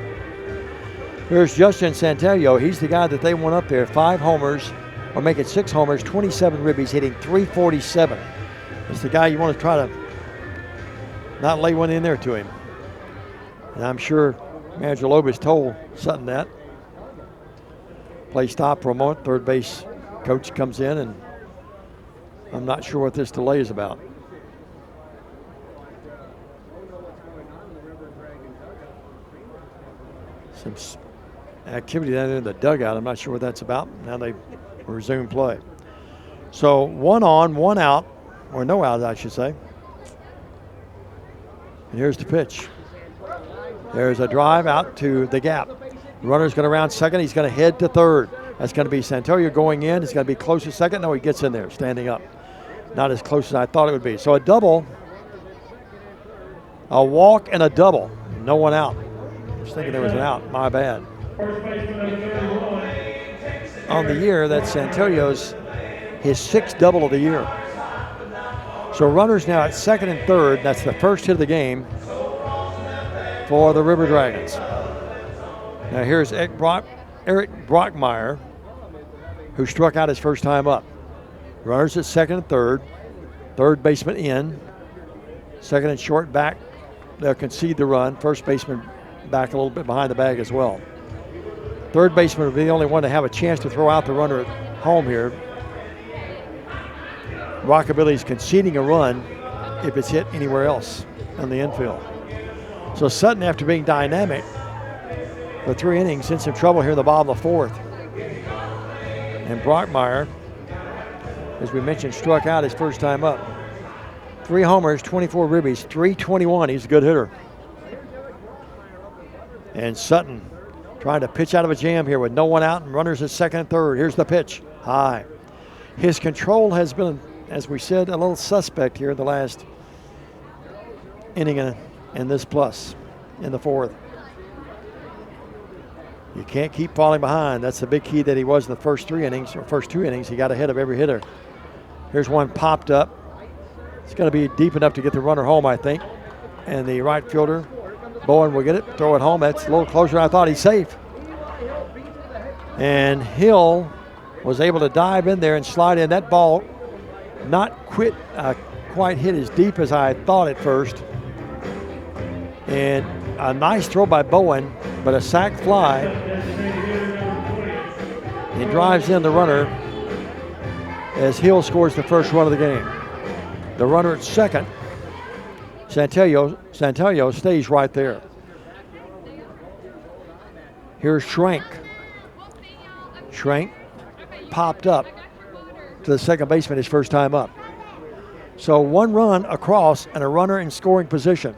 Here's Justin Santelio. He's the guy that they went up there. 5 homers, or make it 6 homers, 27 ribbies, hitting .347. It's the guy you want to try to not lay one in there to him. And I'm sure Manager Lobis told Sutton that. Play stop for a moment. Third base coach comes in, and I'm not sure what this delay is about. Some activity down there in the dugout. I'm not sure what that's about. Now they resume play. So 1 on, 1 out, or no out, I should say. And here's the pitch. There's a drive out to the gap. The runner's going to round second. He's going to head to third. That's going to be Santelio going in. He's going to be close to second. No, he gets in there, standing up. Not as close as I thought it would be. So a double, a walk, and a double. No one out. I was thinking there was an out. My bad. On the year, that's Santelio's his 6th double of the year. So runners now at second and third. That's the first hit of the game for the River Dragons. Now here's Eric Brockmeyer, who struck out his first time up. Runners at second and third. Third baseman in. Second and short back. They'll concede the run. First baseman back a little bit behind the bag as well. Third baseman will be the only one to have a chance to throw out the runner at home here. Rockabilly's conceding a run if it's hit anywhere else on the infield. So Sutton, after being dynamic for 3 innings, in some trouble here in the bottom of the 4th. And Brockmeyer, as we mentioned, struck out his first time up. 3 homers, 24 ribbies, .321. He's a good hitter. And Sutton trying to pitch out of a jam here with no one out and runners at second and third. Here's the pitch. High. His control has been, as we said, a little suspect here in the last inning and this plus in the 4th. You can't keep falling behind. That's the big key that he was in the first 3 innings, or first 2 innings. He got ahead of every hitter. Here's one popped up. It's going to be deep enough to get the runner home, I think. And the right fielder, Bowen, will get it, throw it home. That's a little closer than I thought. He's safe. And Hill was able to dive in there and slide in. That ball not quite hit as deep as I thought at first. And a nice throw by Bowen, but a sac fly. He drives in the runner as Hill scores the first run of the game. The runner at second, Santelio stays right there. Here's Schrank. Schrank popped up to the second baseman his first time up. So 1 run across and a runner in scoring position.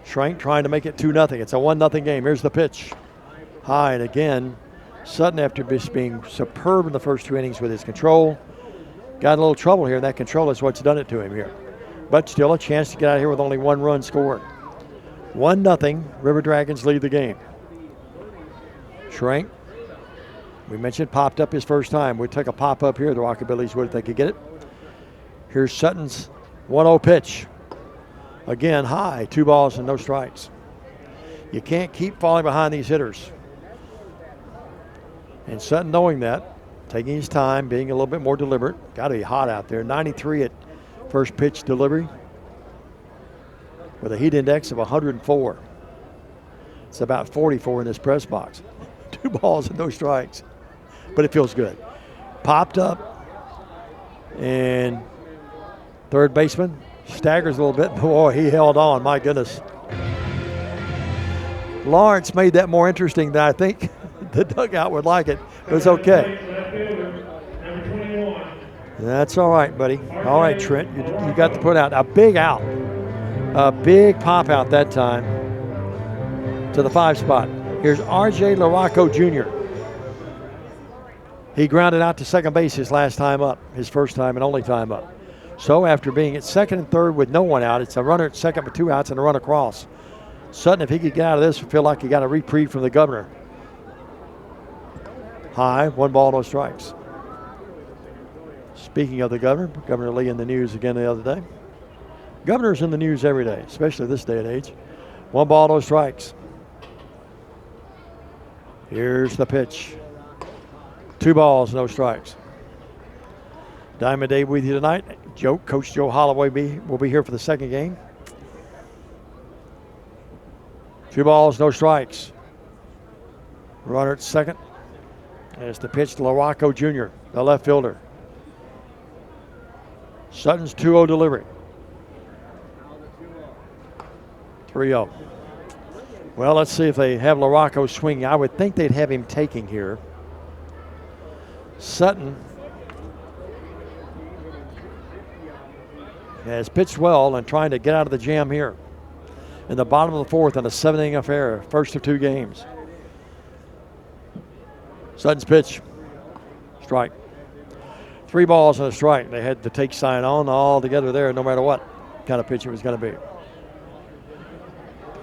Schrank trying to make it 2-0. It's a 1-0 game. Here's the pitch. High, and again, Sutton, after being superb in the first 2 innings with his control, got a little trouble here, and that control is what's done it to him here. But still a chance to get out of here with only 1 run scored. 1-0, River Dragons lead the game. Schrank, we mentioned, popped up his first time. We'd take a pop up here. The Rockabillys would if they could get it. Here's Sutton's 1-0 pitch. Again, high, 2 balls and no strikes. You can't keep falling behind these hitters. And Sutton, knowing that, taking his time, being a little bit more deliberate. Got to be hot out there. 93 at first pitch delivery with a heat index of 104. It's about 44 in this press box. 2 balls and no strikes. But it feels good. Popped up, And third baseman staggers a little bit. Boy, he held on. My goodness. Lawrence made that more interesting than I think the dugout would like it. It was okay. That's all right, buddy. All right, Trent. You got to put out a big out. A big pop out that time to the 5 spot. Here's R.J. LaRocco Jr. He grounded out to second base his last time up, his first time and only time up. So after being at second and third with no one out, it's a runner at second with 2 outs and a run across. Sutton, if he could get out of this, would feel like he got a reprieve from the governor. High, 1 ball, no strikes. Speaking of the governor, Governor Lee in the news again the other day. Governor's in the news every day, especially this day and age. 1 ball, no strikes. Here's the pitch. 2 balls, no strikes. Diamond Dave with you tonight. Coach Joe Holloway will be here for the second game. 2 balls, no strikes. Runner at second. And it's the pitch to LaRocco Jr., the left fielder. Sutton's 2-0 delivery. 3-0. Well, let's see if they have LaRocco swinging. I would think they'd have him taking here. Sutton has pitched well and trying to get out of the jam here in the bottom of the 4th in a 7-inning affair, first of 2 games. Sutton's pitch, strike. 3 balls and a strike. They had the take sign on all together there, no matter what kind of pitch it was going to be.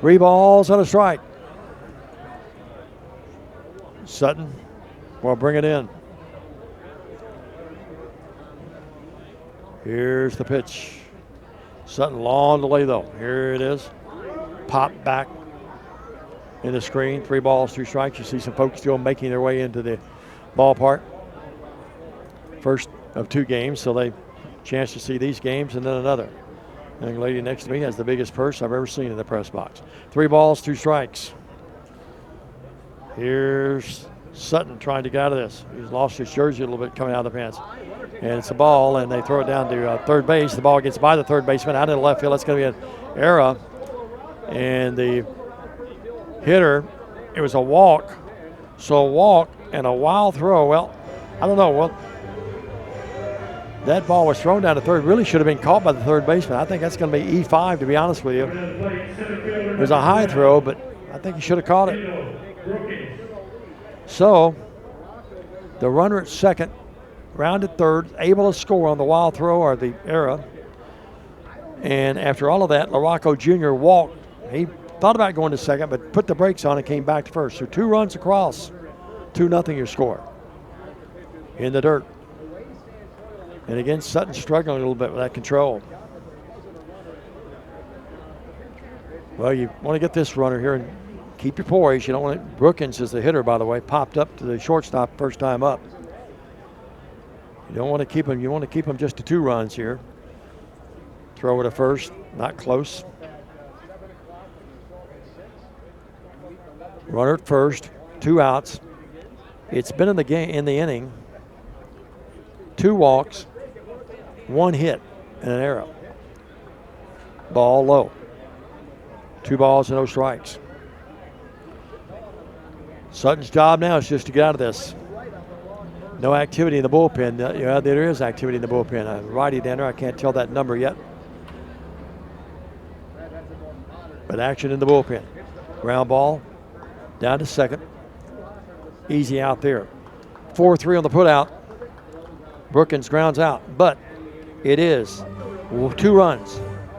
3 balls and a strike. Sutton will bring it in. Here's the pitch. Sutton, long delay though. Here it is. Pop back in the screen. 3 balls, 2 strikes. You see some folks still making their way into the ballpark. First of 2 games, so they chance to see these games and then another. The young lady next to me has the biggest purse I've ever seen in the press box. 3 balls, 2 strikes. Here's Sutton trying to get out of this. He's lost his jersey a little bit coming out of the pants. And it's a ball, and they throw it down to third base. The ball gets by the third baseman out in the left field. That's going to be an error. And the hitter, it was a walk. So a walk and a wild throw. Well, I don't know. Well, that ball was thrown down to third. Really should have been caught by the third baseman. I think that's going to be E5, to be honest with you. It was a high throw, but I think he should have caught it. So the runner at second, rounded third, able to score on the wild throw or the error. And after all of that, LaRocco Jr. walked. He thought about going to second, but put the brakes on and came back to first. So 2 runs across, 2-0 your score in the dirt. And again, Sutton struggling a little bit with that control. Well, you want to get this runner here and keep your poise. You don't want it. Brookins is the hitter, by the way, popped up to the shortstop first time up. You don't want to keep him. You want to keep him just to 2 runs here. Throw it to first, not close. Runner at first, 2 outs. It's been in the game, in the inning. 2 walks, 1 hit, and an error. Ball low. 2 balls and no strikes. Sutton's job now is just to get out of this. No activity in the bullpen. There is activity in the bullpen. A righty down there, I can't tell that number yet. But action in the bullpen. Ground ball down to second. Easy out there. 4-3 on the putout. Brookins grounds out, but it is 2 runs,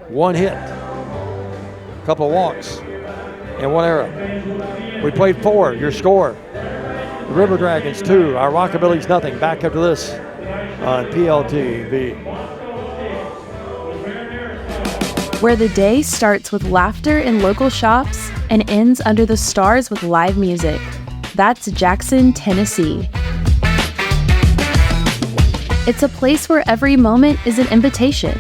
1 hit, a couple of walks, and 1 error. We played 4, your score. The River Dragons 2, our Rockabilly's nothing. Back up to this on PLTV. Where the day starts with laughter in local shops and ends under the stars with live music. That's Jackson, Tennessee. It's a place where every moment is an invitation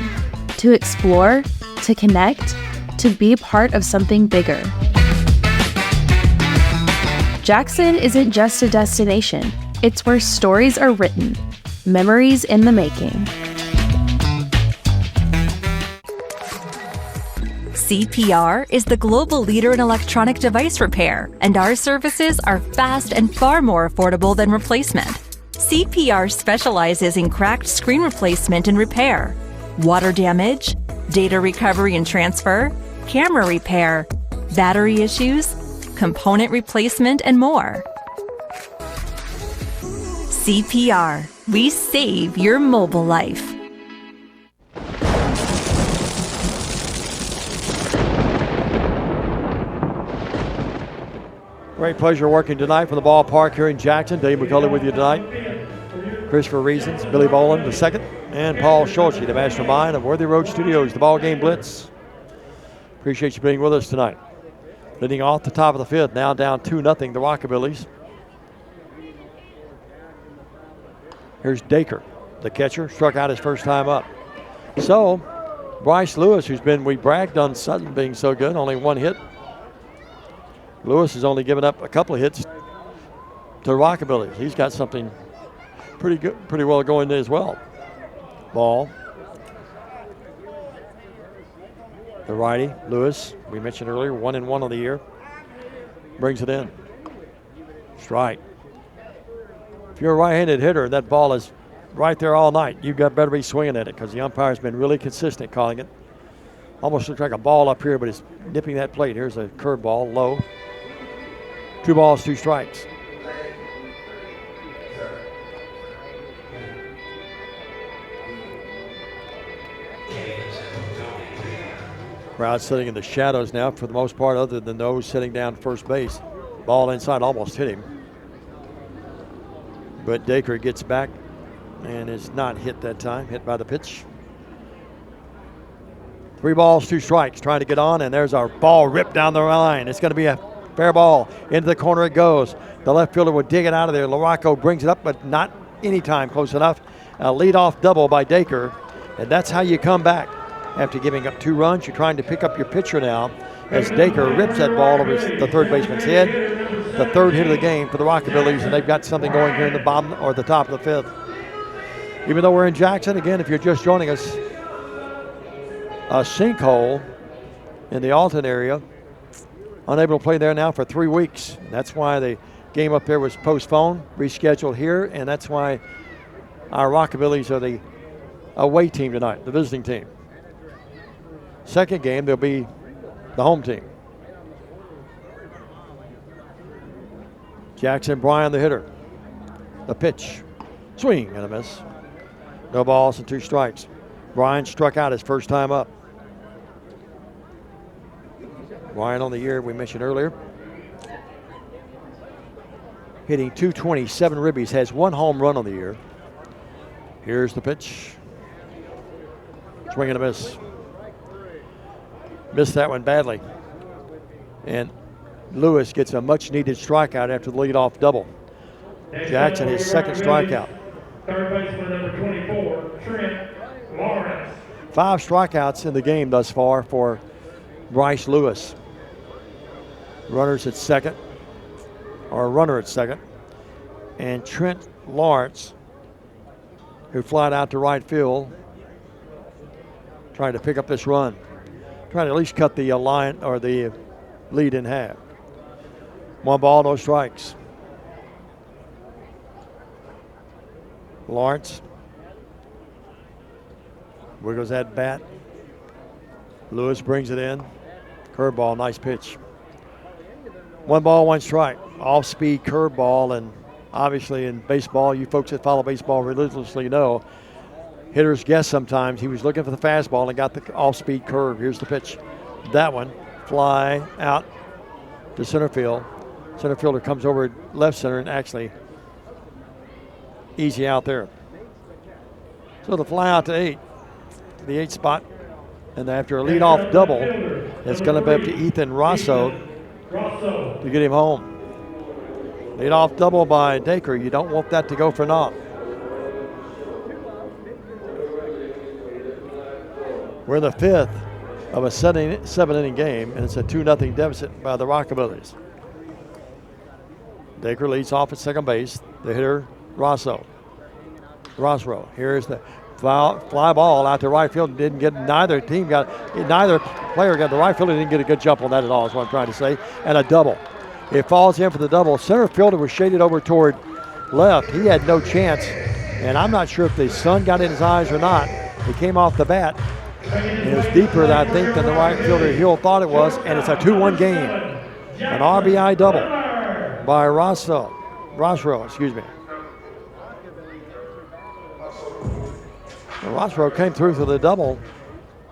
to explore, to connect, to be part of something bigger. Jackson isn't just a destination. It's where stories are written, memories in the making. CPR is the global leader in electronic device repair, and our services are fast and far more affordable than replacement. CPR specializes in cracked screen replacement and repair, water damage, data recovery and transfer, camera repair, battery issues, component replacement, and more. CPR, we save your mobile life. Great pleasure working tonight from the ballpark here in Jackson. Dave McCulley with you tonight. Christopher Reasons, Billy Boland the second, and Paul Schultze, the mastermind of Worthy Road Studios, the BallGame Blitz. Appreciate you being with us tonight. Leading off the top of the fifth, now down 2-0, the Rockabillys. Here's Dacre, the catcher, struck out his first time up. So, Bryce Lewis, we bragged on Sutton being so good, only one hit. Lewis has only given up a couple of hits to Rockabilly. He's got something pretty well going there as well. Ball. The righty, Lewis, we mentioned earlier, 1-1 on the year. Brings it in. Strike. If you're a right-handed hitter and that ball is right there all night, you better be swinging at it because the umpire's been really consistent calling it. Almost looks like a ball up here, but it's nipping that plate. Here's a curveball, low. 2 balls, 2 strikes. Crowd sitting in the shadows now for the most part, other than those sitting down first base. Ball inside almost hit him. But Dacre gets back and is not hit that time, hit by the pitch. 3 balls, 2 strikes, trying to get on, and there's our ball ripped down the line. It's going to be a fair ball. Into the corner it goes. The left fielder will dig it out of there. LaRocco brings it up, but not any time close enough. A leadoff double by Dacre, and that's how you come back. After giving up 2 runs, you're trying to pick up your pitcher now as Dacre rips that ball over the third baseman's head. The third hit of the game for the Rockabillys, and they've got something going here in the bottom or the top of the fifth. Even though we're in Jackson, again, if you're just joining us, a sinkhole in the Alton area. Unable to play there now for 3 weeks. That's why the game up there was postponed, rescheduled here, and that's why our Rockabillys are the away team tonight, the visiting team. Second game, they'll be the home team. Jackson Bryan, the hitter. The pitch. Swing and a miss. No balls and 2 strikes. Bryan struck out his first time up. Bryan on the year we mentioned earlier. Hitting .227 ribbies, has 1 home run on the year. Here's the pitch. Swing and a miss. Missed that one badly. And Lewis gets a much needed strikeout after the leadoff double. Jackson, his second strikeout. Third baseman number 24, Trent Lawrence. 5 strikeouts in the game thus far for Bryce Lewis. Runners at second, or a runner at second. And Trent Lawrence, who flied out to right field, trying to pick up this run. Trying to at least cut the line or the lead in half. 1 ball, no strikes. Lawrence wiggles that bat. Lewis brings it in. Curveball, nice pitch. 1 ball, 1 strike. Off-speed curveball, and obviously in baseball, you folks that follow baseball religiously know, hitters guess sometimes. He was looking for the fastball and got the off-speed curve. Here's the pitch. That one, fly out to center field. Center fielder comes over left center and actually easy out there. So the fly out to 8, the 8 spot. And after a leadoff double, it's going to be up to Ethan Rosso to get him home. Leadoff double by Dacre. You don't want that to go for naught. We're in the 5th of a 7-inning game, and it's a 2-0 deficit by the Rockabillys. Dacre leads off at second base. The hitter, Rosso. Here's the fly ball out to right field. Didn't get neither player got the right fielder didn't get a good jump on that at all. Is what I'm trying to say. And a double. It falls in for the double. Center fielder was shaded over toward left. He had no chance. And I'm not sure if the sun got in his eyes or not. He came off the bat. It was deeper, I think, than the right fielder Hill thought it was. And it's a 2-1 game. An RBI double by Rosro. Rosro came through for the double,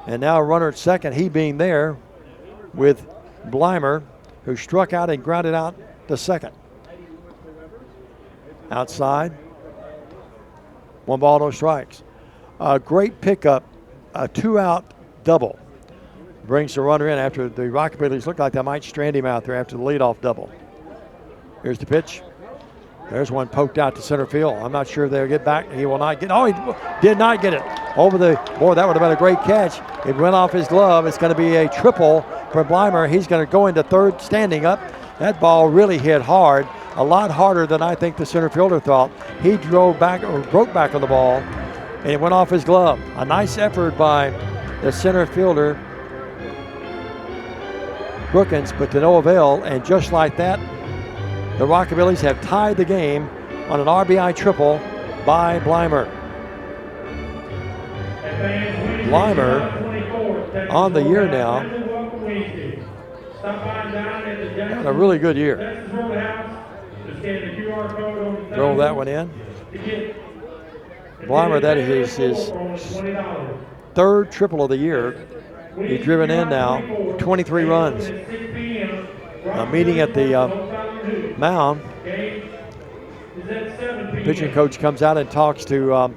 and now a runner at second, he being there with Blymer, who struck out and grounded out to second. Outside, 1 ball, no strikes. A great pickup, a 2-out double. Brings the runner in after the Rockabillys look like they might strand him out there after the leadoff double. Here's the pitch. There's one poked out to center field. I'm not sure they'll get back. He will not get. Oh, he did not get it. Boy, that would have been a great catch. It went off his glove. It's going to be a triple for Blymer. He's going to go into third standing up. That ball really hit hard, a lot harder than I think the center fielder thought. He broke back on the ball, and it went off his glove. A nice effort by the center fielder, Brookins, but to no avail. And just like that, the Rockabillys have tied the game on an RBI triple by Blymer. Blymer on the year now. Had a really good year. Throw that one in. Blymer, that is his third triple of the year. He's driven in now 23 runs. A meeting at the mound. Pitching coach comes out and talks to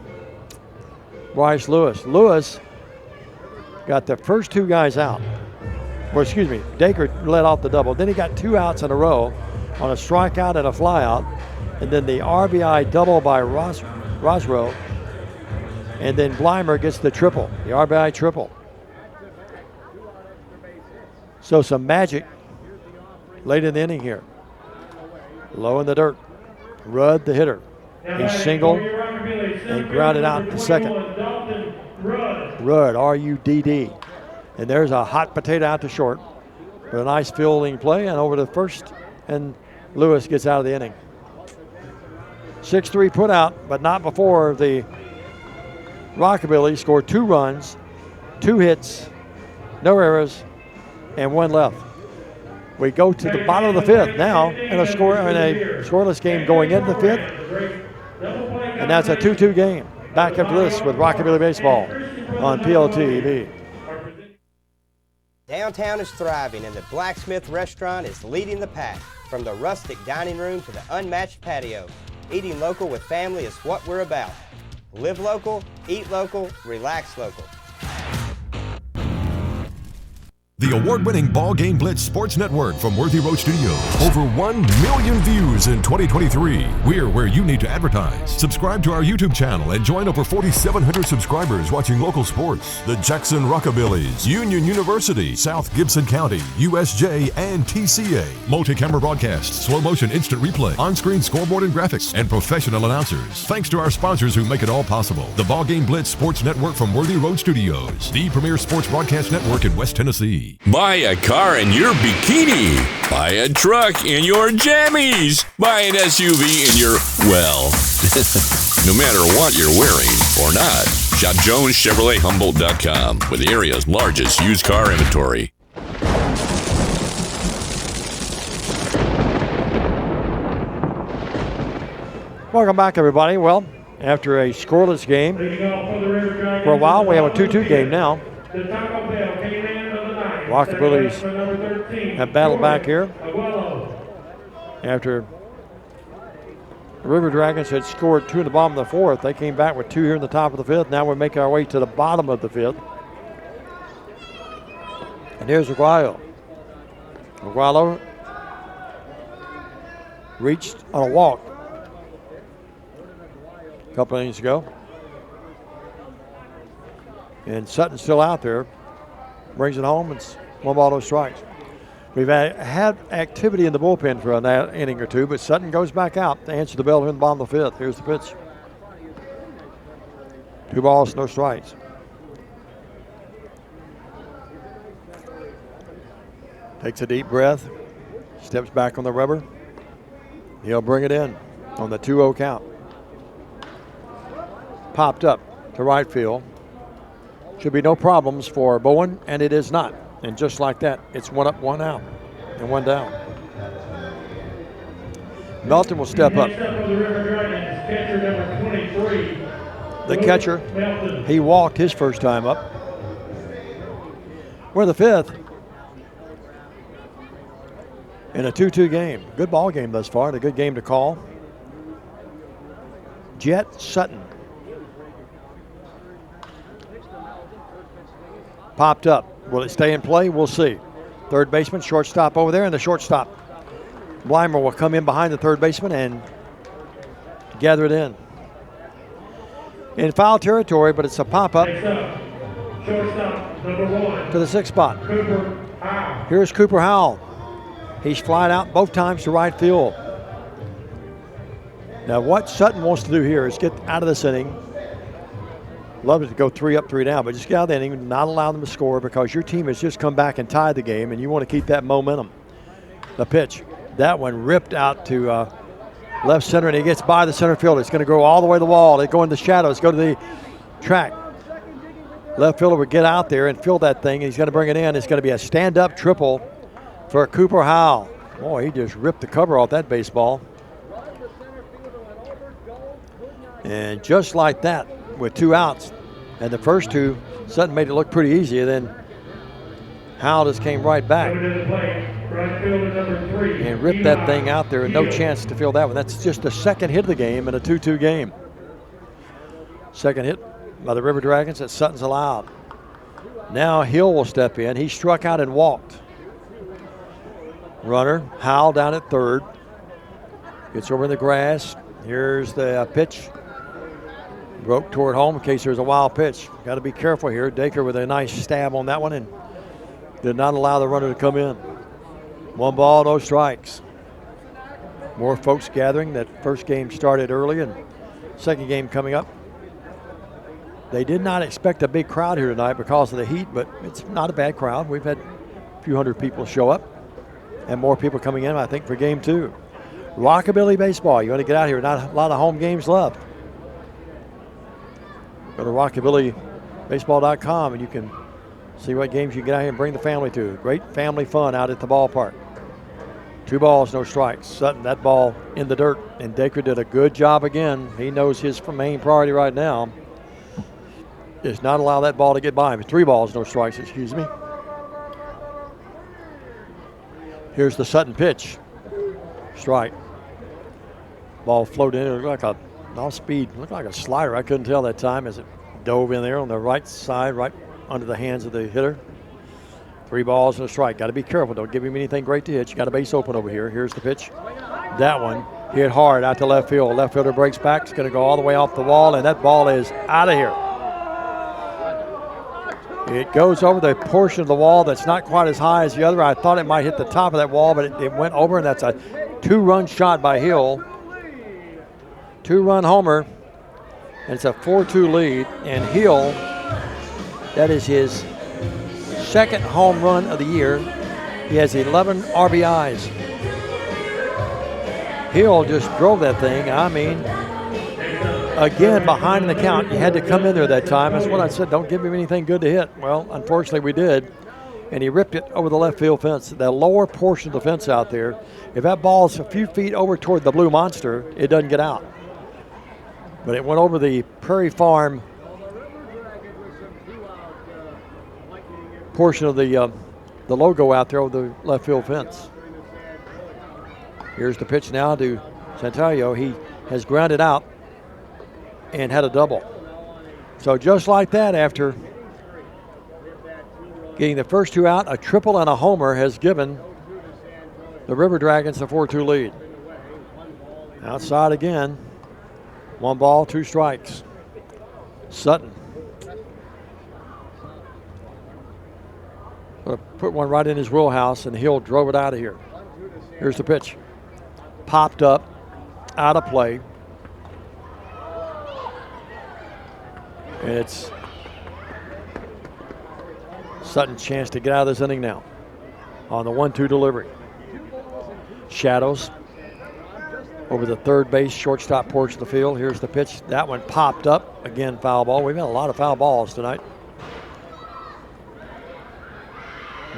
Bryce Lewis. Lewis got the first 2 guys out. Well, excuse me, Dacre led off the double. Then he got 2 outs in a row on a strikeout and a flyout. And then the RBI double by Rosro. And then Blymer gets the triple, the RBI triple. So some magic late in the inning here. Low in the dirt. Rudd, the hitter. He singled and grounded out to second. Rudd, R-U-D-D. And there's a hot potato out to short. But a nice fielding play and over to first, and Lewis gets out of the inning. 6-3 put out, but not before the Rockabilly scored 2 runs, 2 hits, no errors, and 1 left. We go to the bottom of the 5th now in a scoreless game going into the 5th. And that's a 2-2 game. Back after this with Rockabilly Baseball on PLTV. Downtown is thriving and the Blacksmith Restaurant is leading the pack. From the rustic dining room to the unmatched patio, eating local with family is what we're about. Live local, eat local, relax local. The award-winning BallGame Blitz Sports Network from Worthy Road Studios. Over 1 million views in 2023. We're where you need to advertise. Subscribe to our YouTube channel and join over 4,700 subscribers watching local sports. The Jackson Rockabillys, Union University, South Gibson County, USJ, and TCA. Multi-camera broadcasts, slow-motion instant replay, on-screen scoreboard and graphics, and professional announcers. Thanks to our sponsors who make it all possible. The BallGame Blitz Sports Network from Worthy Road Studios. The premier sports broadcast network in West Tennessee. Buy a car in your bikini. Buy a truck in your jammies. Buy an SUV in your, well, no matter what you're wearing or not. Shop JonesChevroletHumboldt.com with the area's largest used car inventory. Welcome back, everybody. Well, after a scoreless game, for a while we have a 2-2 game now. Rockabillys have battled back here after the River Dragons had scored 2 in the bottom of the 4th. They came back with 2 here in the top of the 5th. Now we're making our way to the bottom of the 5th. And here's Aguayo. Aguayo reached on a walk a couple innings ago. And Sutton's still out there. Brings it home. It's 1 ball, no strikes. We've had activity in the bullpen for an inning or 2, but Sutton goes back out to answer the bell here in the bottom of the 5th. Here's the pitch. 2 balls, no strikes. Takes a deep breath, steps back on the rubber. He'll bring it in on the 2-0 count. Popped up to right field. Should be no problems for Bowen, and it is not. And just like that, it's 1 up, 1 out, and 1 down. Melton will step up. Next up for the River Dragons, catcher number 23. The catcher, Melton. he walked his first time up. We're the 5th in a 2-2 game. Good ball game thus far, and a good game to call. Jet Sutton. Popped up. Will it stay in play? We'll see. Third baseman, shortstop over there, and the shortstop. Weimer will come in behind the third baseman and gather it in. In foul territory, but it's a pop-up Next up, shortstop number 1. to the 6th spot. Cooper Howell. Here's Cooper Howell. He's flying out both times to right field. Now what Sutton wants to do here is get out of this inning. Love it to go 3 up, 3 down, but just get out of the inning and not allow them to score because your team has just come back and tied the game, and you want to keep that momentum. The pitch, that one ripped out to left center, and he gets by the center fielder. It's going to go all the way to the wall. They go in the shadows, go to the track. Left fielder would get out there and fill that thing, and he's going to bring it in. It's going to be a stand-up triple for Cooper Howell. Boy, he just ripped the cover off that baseball. And just like that, with 2 outs, and the first 2, Sutton made it look pretty easy, and then Howell just came right back Coming to the plate, right fielder number 3. and ripped that thing out there, and no chance to fill that one. That's just the second hit of the game in a 2-2 game. Second hit by the River Dragons that Sutton's allowed. Now Hill will step in. He struck out and walked. Runner, Howell down at third. Gets over in the grass. Here's the pitch. Broke toward home in case there's a wild pitch. Got to be careful here. Dacre with a nice stab on that one and did not allow the runner to come in. 1 ball, no strikes. More folks gathering. That first game started early and second game coming up. They did not expect a big crowd here tonight because of the heat, but it's not a bad crowd. We've had a few hundred people show up and more people coming in, I think, for game 2. Rockabilly baseball. You want to get out here. Not a lot of home games left. Go to rockabillybaseball.com and you can see what games you can get out here and bring the family to. Great family fun out at the ballpark. 2 balls, no strikes. Sutton, that ball in the dirt, and Dacre did a good job again. He knows his main priority right now is not allow that ball to get by him. 3 balls, no strikes, excuse me. Here's the Sutton pitch. Strike. Ball floated in. It looked like off speed. Looked like a slider. I couldn't tell that time as it dove in there on the right side, right under the hands of the hitter. 3 balls and a strike. Got to be careful. Don't give him anything great to hit. You got a base open over here. Here's the pitch. That one hit hard out to left field. Left fielder breaks back. It's going to go all the way off the wall, and that ball is out of here. It goes over the portion of the wall that's not quite as high as the other. I thought it might hit the top of that wall, but it went over, and that's a 2-run shot by Hill. 2-run homer, and it's a 4-2 lead. And Hill, that is his second home run of the year. He has 11 RBIs. Hill just drove that thing. I mean, again, behind the count. He had to come in there that time. That's what I said. Don't give him anything good to hit. Well, unfortunately, we did. And he ripped it over the left field fence, the lower portion of the fence out there. If that ball's a few feet over toward the Blue Monster, it doesn't get out. But it went over the Prairie Farm portion of the logo out there over the left field fence. Here's the pitch now to Santario. He has grounded out and had a double. So just like that, after getting the first 2 out, a triple and a homer has given the River Dragons a 4-2 lead. Outside again. 1 ball, 2 strikes. Sutton. Gonna put one right in his wheelhouse, and Hill drove it out of here. Here's the pitch. Popped up, out of play. And it's Sutton's chance to get out of this inning now on the 1-2 delivery. Shadows over the third base, shortstop porch of the field. Here's the pitch. That one popped up. Again, foul ball. We've had a lot of foul balls tonight.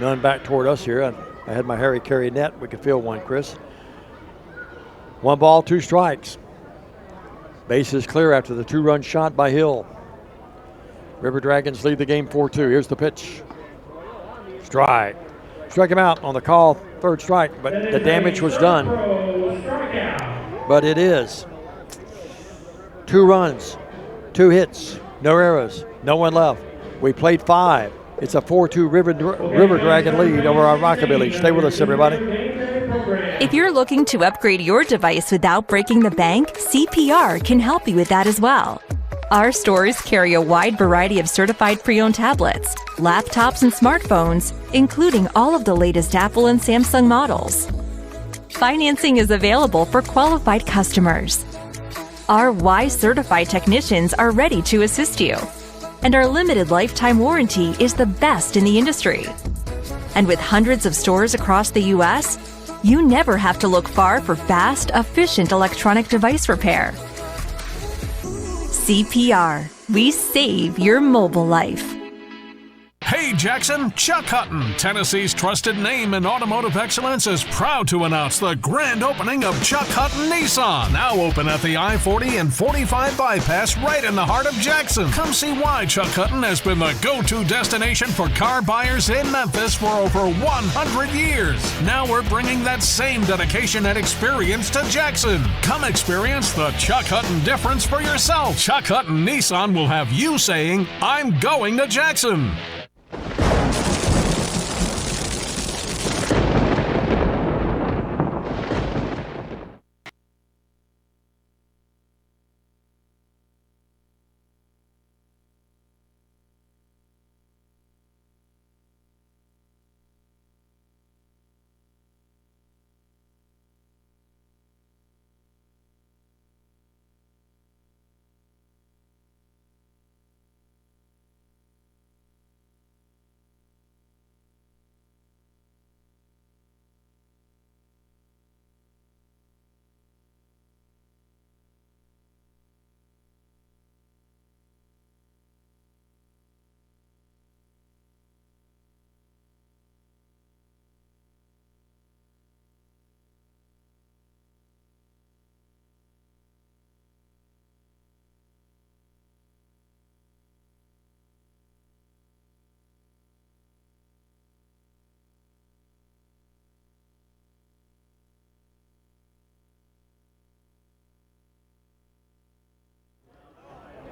None back toward us here. I had my Harry Carey net. We could field one, Chris. 1 ball, 2 strikes. Base is clear after the 2-run shot by Hill. River Dragons lead the game 4-2. Here's the pitch. Strike. Struck him out on the call, 3rd strike, but the damage was done. But it is 2 runs, 2 hits, no errors, no one left. We played 5. It's a 4-2 River Dragon lead over our Rockabilly. Stay with us, everybody. If you're looking to upgrade your device without breaking the bank, CPR can help you with that as well. Our stores carry a wide variety of certified pre-owned tablets, laptops, and smartphones, including all of the latest Apple and Samsung models. Financing is available for qualified customers. Our Y-certified technicians are ready to assist you. And our limited lifetime warranty is the best in the industry. And with hundreds of stores across the U.S., you never have to look far for fast, efficient electronic device repair. CPR. We save your mobile life. Hey Jackson, Chuck Hutton, Tennessee's trusted name in automotive excellence, is proud to announce the grand opening of Chuck Hutton Nissan, now open at the I-40 and 45 bypass right in the heart of Jackson. Come see why Chuck Hutton has been the go-to destination for car buyers in Memphis for over 100 years. Now we're bringing that same dedication and experience to Jackson. Come experience the Chuck Hutton difference for yourself. Chuck Hutton Nissan will have you saying, "I'm going to Jackson."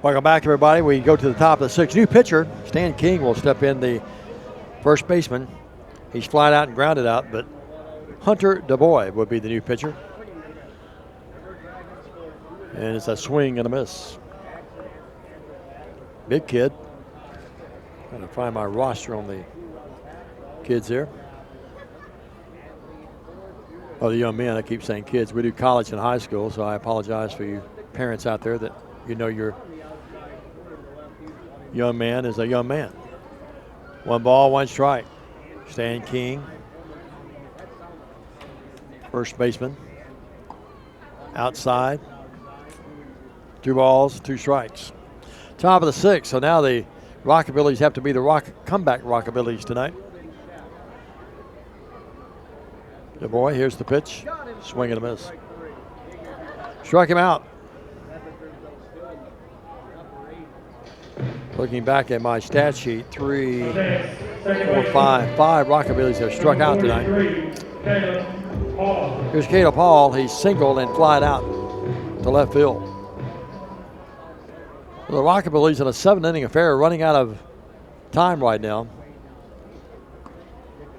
Welcome back, everybody. We go to the top of the 6th. New pitcher, Stan King, will step in, the first baseman. He's flied out and grounded out, but Hunter DuBois would be the new pitcher. And it's a swing and a miss. Big kid. Trying to find my roster on the kids there. Oh, the young men. I keep saying kids. We do college and high school, so I apologize for you parents out there that you know your young man is a young man. 1 ball, 1 strike. Stan King, first baseman. Outside. 2 balls, 2 strikes. Top of the 6th. So now the Rockabillys have to be the comeback Rockabillys tonight. DuBois, here's the pitch. Swing and a miss. Struck him out. Looking back at my stat sheet, 3, 4, 5 Rockabillys have struck out tonight. Here's Caleb Hall. He's singled and flied out to left field. Well, the Rockabillys in a 7-inning affair, running out of time right now.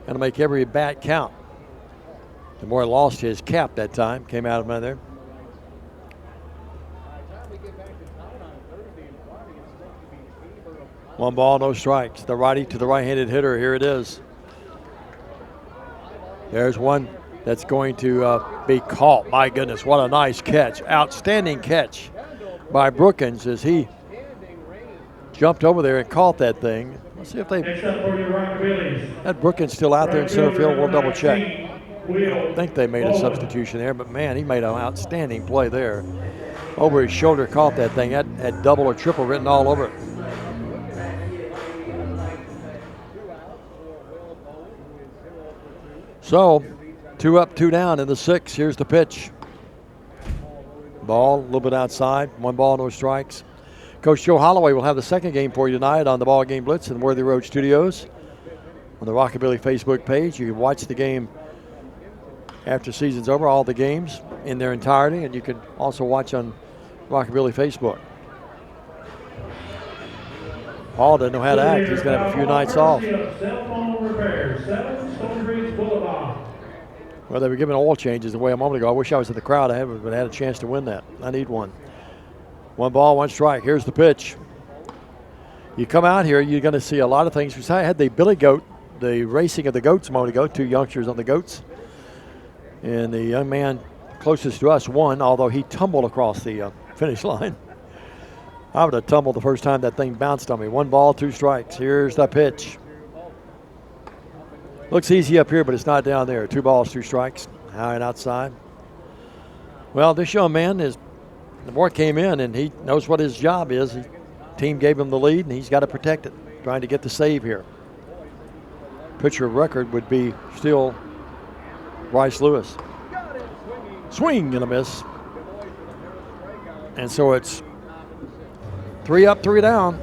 Going to make every bat count. DuBois lost his cap that time, came out of there. One ball, no strikes. The righty to the right-handed hitter. Here it is. There's one that's going to be caught. My goodness, what a nice catch. Outstanding catch by Brookins as he jumped over there and caught that thing. Let's see if they. Next up for your Rockabillys. That Brookins still out there in center field. We'll double check. 19, I think they made a substitution there, but man, he made an outstanding play there. Over his shoulder, caught that thing. That had double or triple written all over it. So, 2 up, 2 down in the 6th. Here's the pitch. Ball a little bit outside. 1 ball, no strikes. Coach Joe Holloway will have the second game for you tonight on the BallGame Blitz in Worthy Road Studios. On the Rockabilly Facebook page, you can watch the game after season's over, all the games in their entirety, and you can also watch on Rockabilly Facebook. Paul doesn't know how to act. He's going to have a few nights off. Cell phone repair, 7 Stonebridge Boulevard. Well, they were giving oil changes away a moment ago. I wish I was in the crowd. I haven't had a chance to win that. I need one. 1 ball, 1 strike. Here's the pitch. You come out here, you're going to see a lot of things. I had the Billy Goat, the racing of the goats a moment ago, 2 youngsters on the goats. And the young man closest to us won, although he tumbled across the finish line. I would have tumbled the first time that thing bounced on me. 1 ball, 2 strikes. Here's the pitch. Looks easy up here, but it's not down there. 2 balls, 2 strikes. High and outside. Well, this young man the boy came in and he knows what his job is. The team gave him the lead and he's got to protect it. Trying to get the save here. Pitcher record would be still Bryce Lewis. Swing and a miss. And so it's 3 up, 3 down.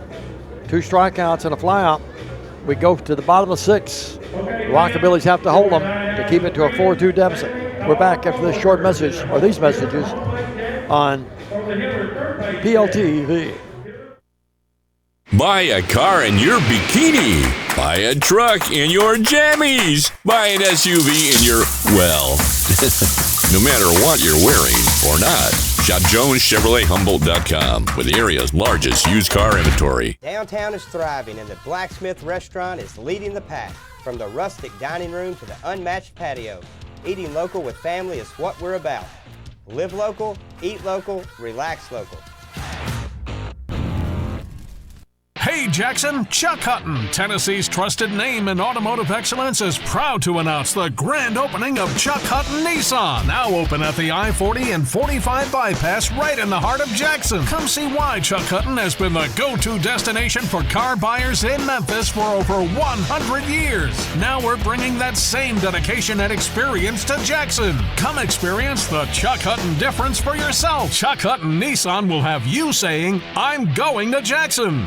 2 strikeouts and a flyout. We go to the bottom of the 6th. Rockabillys have to hold them to keep it to a 4-2 deficit. We're back after this short message, or these messages, on PLTV. Buy a car in your bikini. Buy a truck in your jammies. Buy an SUV in your, well, no matter what you're wearing or not. Shop JonesChevroletHumboldt.com with the area's largest used car inventory. Downtown is thriving and the Blacksmith Restaurant is leading the pack. From the rustic dining room to the unmatched patio, eating local with family is what we're about. Live local, eat local, relax local. Hey Jackson, Chuck Hutton, Tennessee's trusted name in automotive excellence, is proud to announce the grand opening of Chuck Hutton Nissan, now open at the I-40 and 45 bypass right in the heart of Jackson. Come see why Chuck Hutton has been the go-to destination for car buyers in Memphis for over 100 years. Now we're bringing that same dedication and experience to Jackson. Come experience the Chuck Hutton difference for yourself. Chuck Hutton Nissan will have you saying, "I'm going to Jackson."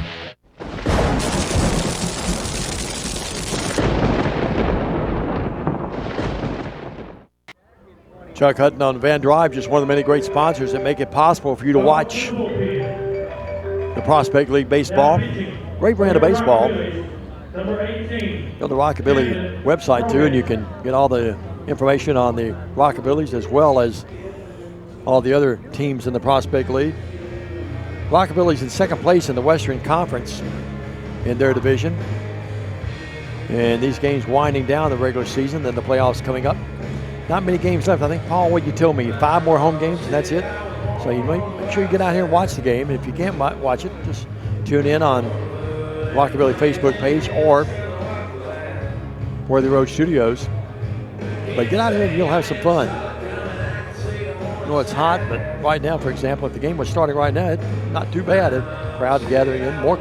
Chuck Hutton on Van Drive, just one of the many great sponsors that make it possible for you to watch the Prospect League baseball. Great brand of baseball. Go to the Rockabilly website too, and you can get all the information on the Rockabillys as well as all the other teams in the Prospect League. Rockabilly's in 2nd place in the Western Conference in their division. And these games winding down the regular season, then the playoffs coming up. Not many games left. I think, Paul, what you told me, 5 more home games and that's it. So you make sure you get out here and watch the game. And if you can't watch it, just tune in on Rockabilly Facebook page or Worthy Road Studios. But get out here and you'll have some fun. I know it's hot, but right now, for example, if the game was starting right now, it's not too bad. Crowds gathering in. More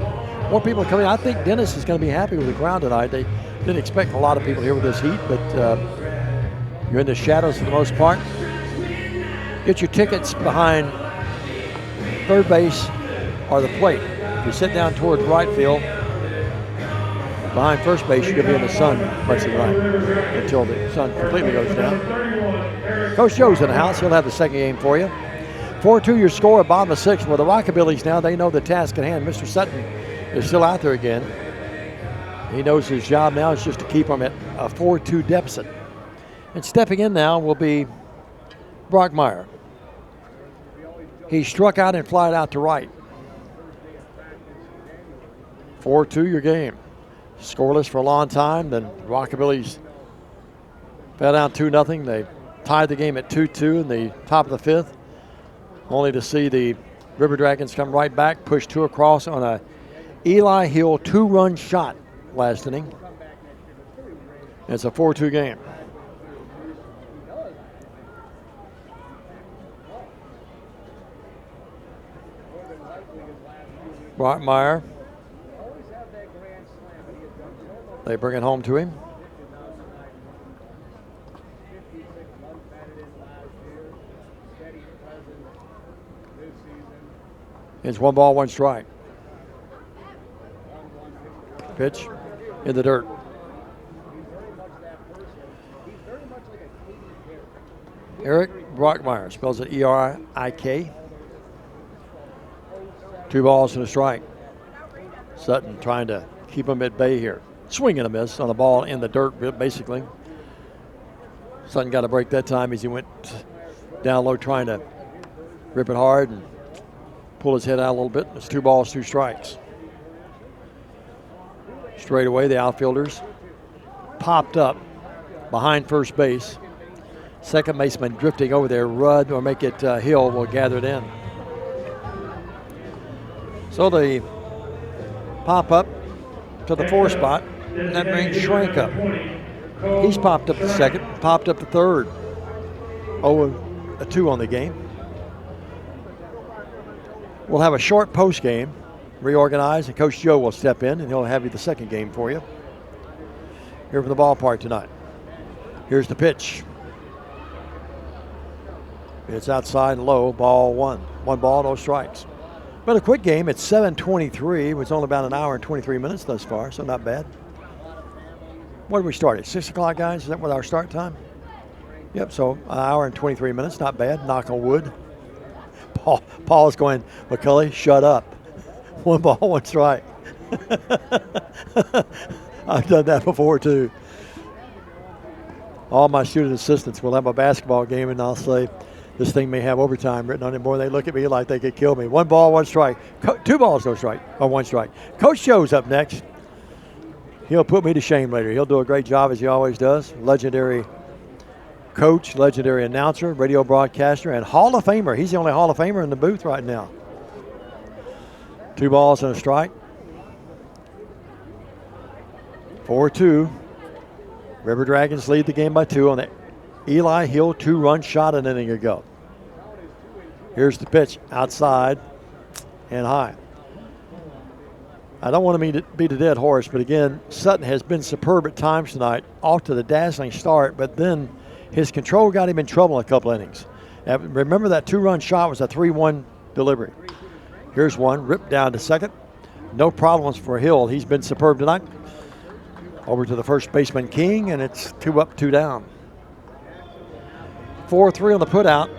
people coming. I think Dennis is going to be happy with the crowd tonight. They didn't expect a lot of people here with this heat, but you're in the shadows for the most part. Get your tickets behind third base or the plate. If you sit down towards right field, behind first base, you're going to be in the sun much of the night until the sun completely goes down. Coach Joe's in the house. He'll have the second game for you. 4-2 your score at bottom of 6th. Well, the Rockabillys now, they know the task at hand. Mr. Sutton is still out there again. He knows his job now is just to keep them at a 4-2 deficit. And stepping in now will be Brockmeyer. He struck out and flied out to right. 4-2 your game. Scoreless for a long time. Then Rockabillys fell down 2-0. They tied the game at 2-2 in the top of the 5th. Only to see the River Dragons come right back, push 2 across on a Eli Hill 2-run shot last inning. It's a 4-2 game. Brockmeyer. They bring it home to him. It's 1 ball, 1 strike. Pitch in the dirt. Eric Brockmeyer, spells it E-R-I-K. 2 balls and a strike. Sutton trying to keep him at bay here. Swing and a miss on a ball in the dirt, basically. Sutton got a break that time as he went down low trying to rip it hard and pull his head out a little bit. It's 2 balls, 2 strikes. Straight away, the outfielders popped up behind first base. Second baseman drifting over there. Rudd or make it Hill will gather it in. So they pop up to the 4 spot, and that brings Schrank up. He's popped up to second, popped up to third. 0-2 on the game. We'll have a short post game, reorganize, and Coach Joe will step in, and he'll have you the second game for you here from the ballpark tonight. Here's the pitch. It's outside low, ball 1. 1 ball, no strikes. But a quick game. It's 7:23. It's only about an hour and 23 minutes thus far, so not bad. What did we start at? 6 o'clock, guys? Is that what our start time? Yep, so an hour and 23 minutes. Not bad. Knock on wood. Paul is going, McCulley, shut up. 1 ball, 1 strike. I've done that before, too. All my student assistants will have a basketball game, and I'll say, this thing may have overtime written on it. Boy, they look at me like they could kill me. 1 ball, 1 strike. 2 balls, no strike, or 1 strike. Coach Joe's up next. He'll put me to shame later. He'll do a great job, as he always does. Legendary coach, legendary announcer, radio broadcaster, and Hall of Famer. He's the only Hall of Famer in the booth right now. 2 balls and a strike. 4-2. River Dragons lead the game by 2 on the Eli Hill 2-run shot an inning ago. Here's the pitch, outside and high. I don't want to beat a dead horse, but again, Sutton has been superb at times tonight, off to the dazzling start, but then his control got him in trouble in a couple innings. Now, remember that 2-run shot was a 3-1 delivery. Here's one, ripped down to second. No problems for Hill. He's been superb tonight. Over to the first baseman, King, and it's 2 up, 2 down. 4-3 on the putout.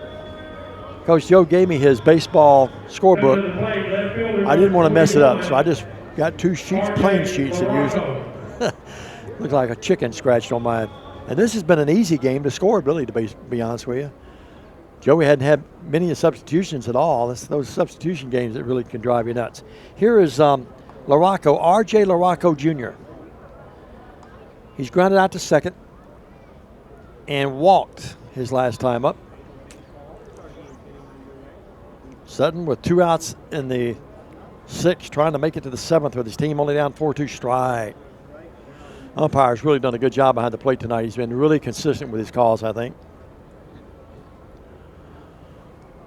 Coach Joe gave me his baseball scorebook. I didn't want to mess it up, so I just got 2 sheets, plain sheets, and used them. Looks like a chicken scratched on mine. And this has been an easy game to score, really, to be honest with you. Joey hadn't had many substitutions at all. It's those substitution games that really can drive you nuts. Here is LaRocco, R.J. LaRocco Jr. He's grounded out to second and walked his last time up. Sutton with 2 outs in the 6th, trying to make it to the 7th with his team only down 4-2 strike. Umpire's really done a good job behind the plate tonight. He's been really consistent with his calls, I think.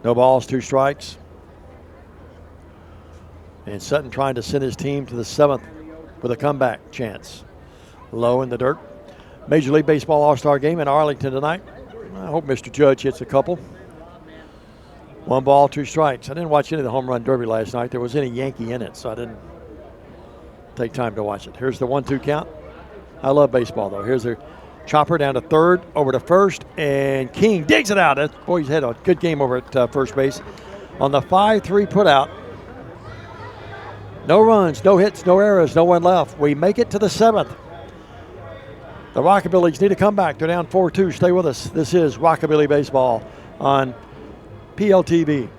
No balls, 2 strikes. And Sutton trying to send his team to the 7th with a comeback chance. Low in the dirt. Major League Baseball All-Star game in Arlington tonight. I hope Mr. Judge hits a couple. 1 ball, 2 strikes. I didn't watch any of the home run derby last night. There was any Yankee in it, so I didn't take time to watch it. Here's the 1-2 count. I love baseball, though. Here's a chopper down to third, over to first, and King digs it out. Boy, he's had a good game over at first base. On the 5-3 putout, no runs, no hits, no errors, no one left. We make it to the 7th. The Rockabillys need to come back. They're down 4-2. Stay with us. This is Rockabilly Baseball on PLTV.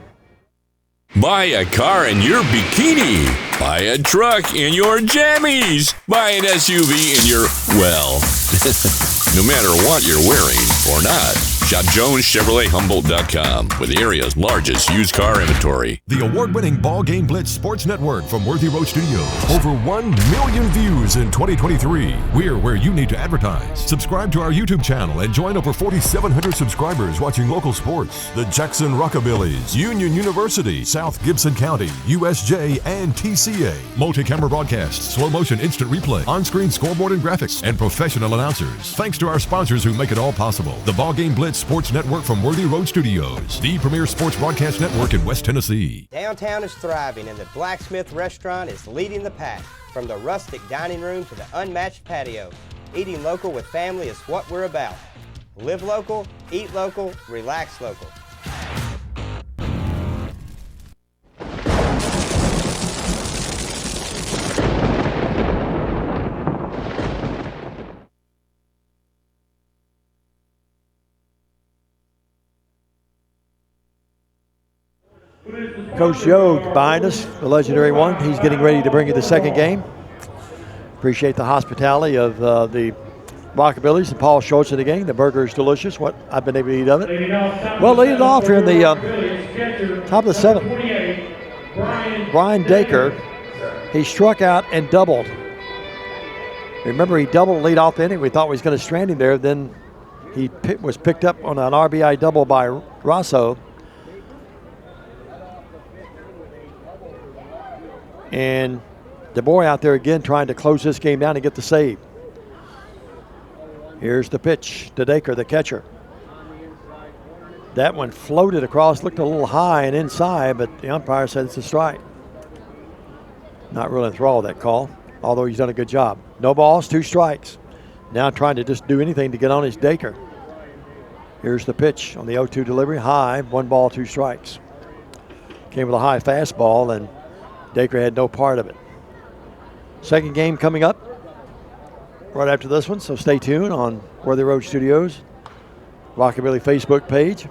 Buy a car in your bikini. Buy a truck in your jammies. Buy an SUV in your, well, no matter what you're wearing or not. Shop JonesChevroletHumboldt.com with the area's largest used car inventory. The award-winning BallGame Blitz Sports Network from Worthy Road Studios. Over 1 million views in 2023. We're where you need to advertise. Subscribe to our YouTube channel and join over 4,700 subscribers watching local sports. The Jackson Rockabillys, Union University, South Gibson County, USJ, and TCA. Multi-camera broadcasts, slow motion instant replay, on-screen scoreboard and graphics, and professional announcers. Thanks to our sponsors who make it all possible. The BallGame Blitz Sports Network from Worthy Road Studios, the premier sports broadcast network in West Tennessee. Downtown is thriving and the Blacksmith Restaurant is leading the pack. From the rustic dining room to the unmatched patio, eating local with family is what we're about. Live local, eat local, relax local. Coach Joe behind us, the legendary one. He's getting ready to bring you the second game. Appreciate the hospitality of the Rockabillys and Paul Schultz in the game. The burger is delicious, what I've been able to eat of it. Well, leading it off here in the top of the seventh, Brian Dacre. He struck out and doubled. Remember, he doubled lead off the inning. We thought he was going to strand him there. Then he was picked up on an RBI double by Rosso. And the boy out there again trying to close this game down and get the save. Here's the pitch to Dacre, the catcher. That one floated across, looked a little high and inside, but the umpire said it's a strike. Not really enthralled that call, although he's done a good job. No balls, 2 strikes. Now trying to just do anything to get on his Dacre. Here's the pitch on the 0-2 delivery, high, 1 ball, 2 strikes. Came with a high fastball, and Dacre had no part of it. Second game coming up right after this one, so stay tuned on Worthy Road Studios, Rockabilly Facebook page.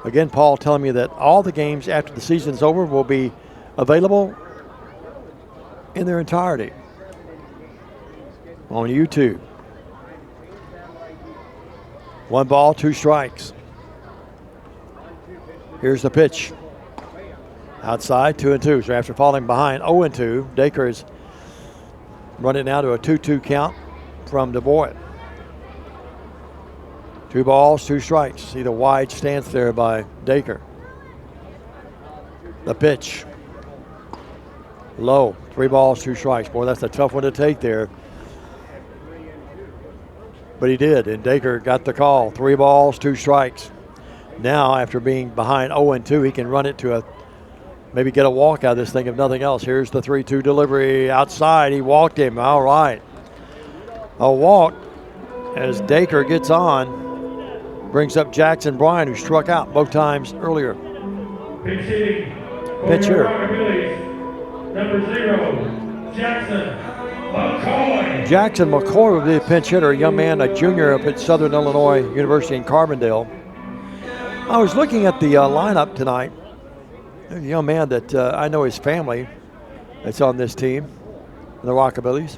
Again, Paul telling me that all the games after the season's over will be available in their entirety on YouTube. 1 ball, 2 strikes. Here's the pitch. Outside, 2-2. So after falling behind 0-2, Dacre is running now to a 2-2 count from Du Bois. 2 balls, 2 strikes. See the wide stance there by Dacre. The pitch. Low. 3 balls, 2 strikes. Boy, that's a tough one to take there. But he did, and Dacre got the call. 3 balls, 2 strikes. Now, after being behind 0-2, he can run it to maybe get a walk out of this thing if nothing else. Here's the 3-2 delivery outside. He walked him. All right. A walk as Dacre gets on. Brings up Jackson Bryan, who struck out both times earlier. Pitch hitter. Number 0, Jackson McCoy. Jackson McCoy will be a pinch hitter, a young man, a junior up at Southern Illinois University in Carbondale. I was looking at the lineup tonight. A young man that I know his family that's on this team, the Rockabillys.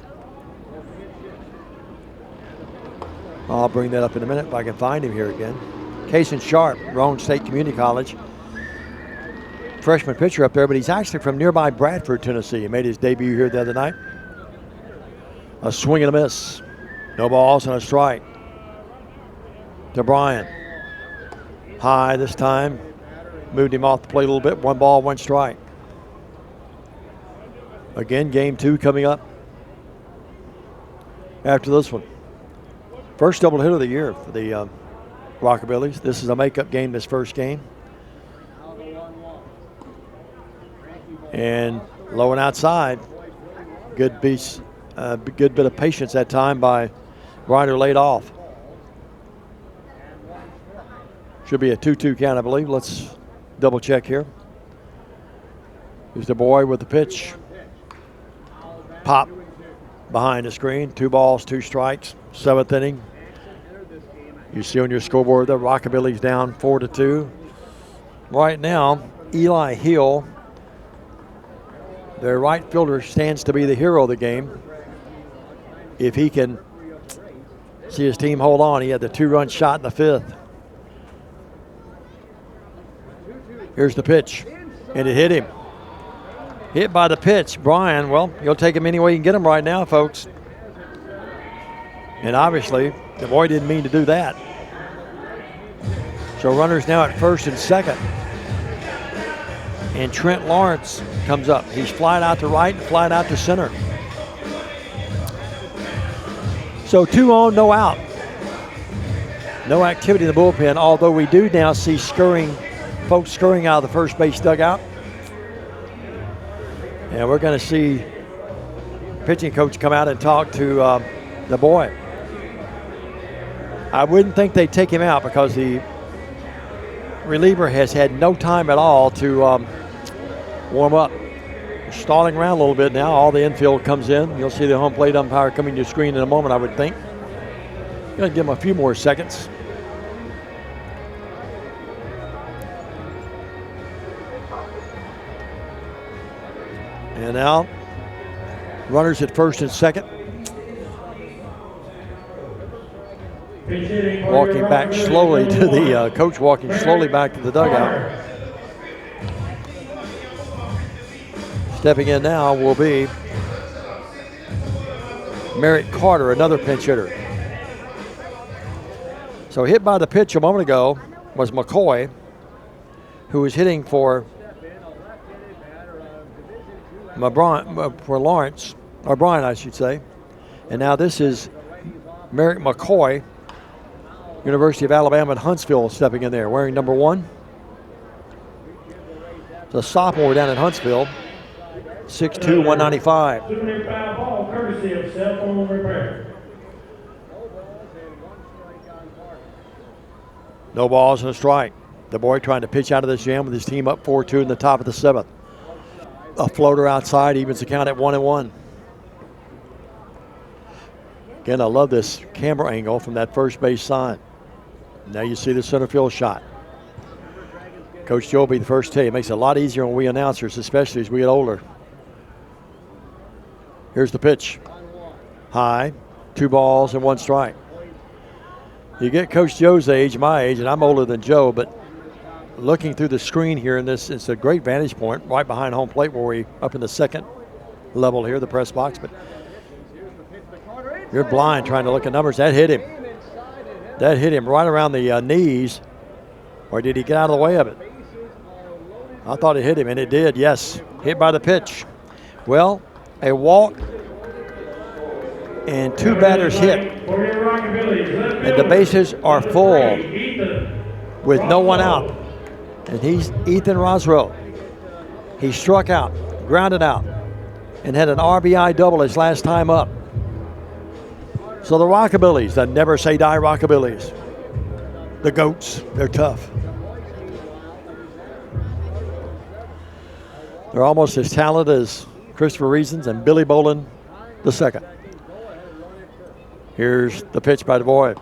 I'll bring that up in a minute if I can find him here again. Kason Sharp, Roane State Community College. Freshman pitcher up there, but he's actually from nearby Bradford, Tennessee. He made his debut here the other night. A swing and a miss. No balls and a strike. To Bryan. High this time. Moved him off the plate a little bit. 1 ball, 1 strike. Again, game 2 coming up after this one. First doubleheader of the year for the Rockabillys. This is a makeup game, this first game. And low and outside. Good bit of patience that time by Ryder laid off. Should be a 2-2 count, I believe. Let's double check here. Here's the boy with the pitch. Pop behind the screen. 2 balls, 2 strikes. 7th inning. You see on your scoreboard the Rockabillys down 4-2. Right now, Eli Hill, their right fielder, stands to be the hero of the game. If he can see his team hold on. He had the 2-run shot in the 5th. Here's the pitch, and it hit him. Hit by the pitch. Brian, well, you'll take him any way you can get him right now, folks. And obviously, the boy didn't mean to do that. So runners now at first and second. And Trent Lawrence comes up. He's flying out to right and flying out to center. So 2 on, no out. No activity in the bullpen, although we do now see folks scurrying out of the first base dugout. And we're going to see pitching coach come out and talk to the boy. I wouldn't think they'd take him out because the reliever has had no time at all to warm up. We're stalling around a little bit now. All the infield comes in. You'll see the home plate umpire coming to the screen in a moment, I would think. Going to give him a few more seconds. And now, runners at first and second. Walking back slowly to the coach, walking slowly back to the dugout. Stepping in now will be Merritt Carter, another pinch hitter. So hit by the pitch a moment ago was McCoy, who was hitting for Lawrence, or Brian, I should say. And now this is Merrick McCoy, University of Alabama at Huntsville, stepping in there, wearing number 1. It's a sophomore down in Huntsville, 6'2", 195. Foul ball, courtesy of Cell Phone Repair. No balls and a strike. The boy trying to pitch out of this jam with his team up 4-2 in the top of the 7th. A floater outside evens the count at 1-1. Again, I love this camera angle from that first base sign. Now you see the center field shot. Coach Joe will be the first to tell you. It makes it a lot easier on we announcers, especially as we get older. Here's the pitch. High, 2 balls and 1 strike. You get Coach Joe's age, my age, and I'm older than Joe, but looking through the screen here in this, it's a great vantage point right behind home plate where we up in the second level here, the press box. But you're blind trying to look at numbers. That hit him. That hit him right around the knees. Or did he get out of the way of it? I thought it hit him, and it did, yes. Hit by the pitch. Well, a walk and 2 batters hit. And the bases are full with no one out. And he's Ethan Rosrow. He struck out, grounded out, and had an RBI double his last time up. So the Rockabillys, the never say die Rockabillys, the GOATs, they're tough. They're almost as talented as Christopher Reasons and Billy Bolin II. Here's the pitch by the boy.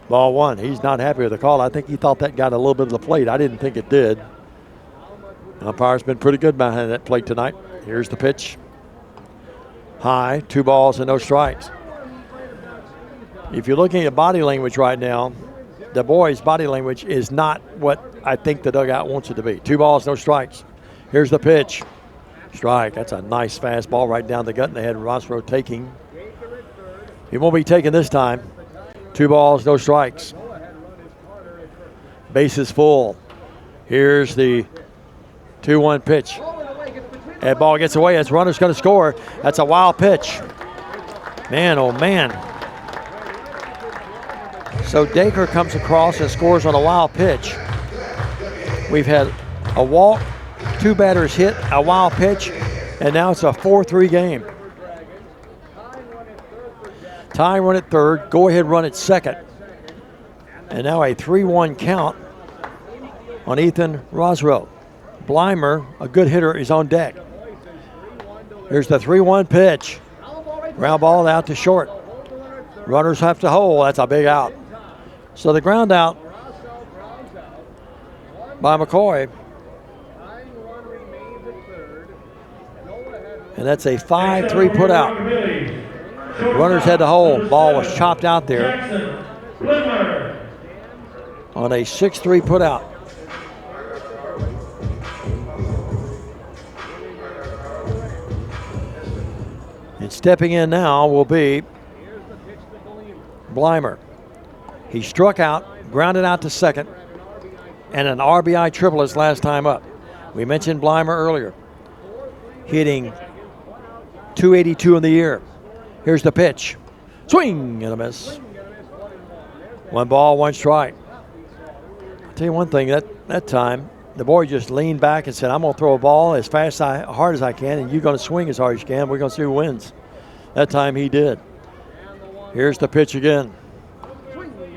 Ball 1. He's not happy with the call. I think he thought that got a little bit of the plate. I didn't think it did. The umpire's been pretty good behind that plate tonight. Here's the pitch. High, 2 balls and no strikes. If you're looking at body language right now, the boy's body language is not what I think the dugout wants it to be. 2 balls, no strikes. Here's the pitch. Strike. That's a nice fastball right down the gut in the head. Rosrow taking. He won't be taken this time. 2 balls, no strikes. Bases full. Here's the 2-1 pitch. That ball gets away. That's runner's going to score. That's a wild pitch. Man, oh man. So Dacre comes across and scores on a wild pitch. We've had a walk, 2 batters hit, a wild pitch, and now it's a 4-3 game. Tying run at third, go ahead run at second. And now a 3-1 count on Ethan Rosrow. Blymer, a good hitter, is on deck. Here's the 3-1 pitch. Ground ball out to short. Runners have to hold. That's a big out. So the ground out by McCoy. And that's a 5-3 put out. Runners had to hold. Ball was chopped out there. on a 6-3 putout. And stepping in now will be Blymer. He struck out, grounded out to second, and an RBI triple his last time up. We mentioned Blymer earlier, hitting .282 in the year. Here's the pitch. Swing and a miss. 1 ball, 1 strike. I'll tell you one thing, that time, the boy just leaned back and said, I'm going to throw a ball as fast, hard as I can, and you're going to swing as hard as you can. We're going to see who wins. That time he did. Here's the pitch again.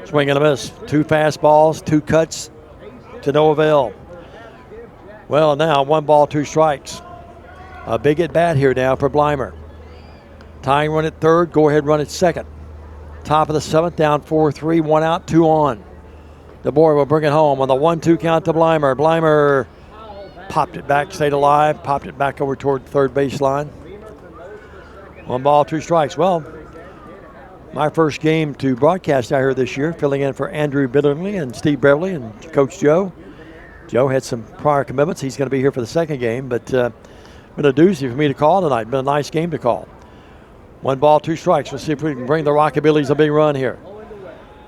Swing and a miss. 2 fastballs, 2 cuts to no avail. Well, now 1 ball, 2 strikes. A big at bat here now for Blymer. Tying run at third, go ahead run at second. Top of the 7th, down 4-3, 1 out, 2 on. The boy will bring it home on the 1-2 count to Blymer. Blymer popped it back, stayed alive, popped it back over toward the third baseline. 1 ball, 2 strikes. Well, my first game to broadcast out here this year, filling in for Andrew Bitterly and Steve Beverly and Coach Joe. Joe had some prior commitments. He's going to be here for the second game, but been a doozy for me to call tonight. Been a nice game to call. 1 ball, 2 strikes. Let's see if we can bring the Rockabillys a big run here.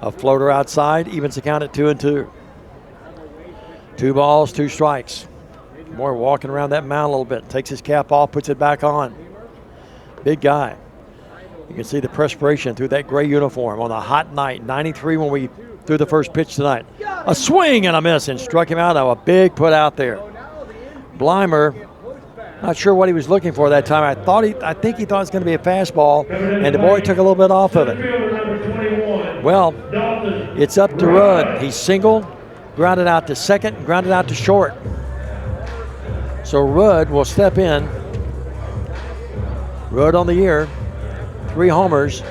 A floater outside, evens the count at 2-2. 2 balls, 2 strikes. Moore walking around that mound a little bit. Takes his cap off, puts it back on. Big guy. You can see the perspiration through that gray uniform on a hot night. 93 when we threw the first pitch tonight. A swing and a miss and struck him out. A big put out there. Blymer, not sure what he was looking for that time. I think he thought it was going to be a fastball, and the boy took a little bit off of it. Well, it's up to Rudd. He's singled, grounded out to second, grounded out to short. So Rudd will step in. Rudd on the year, 3 homers,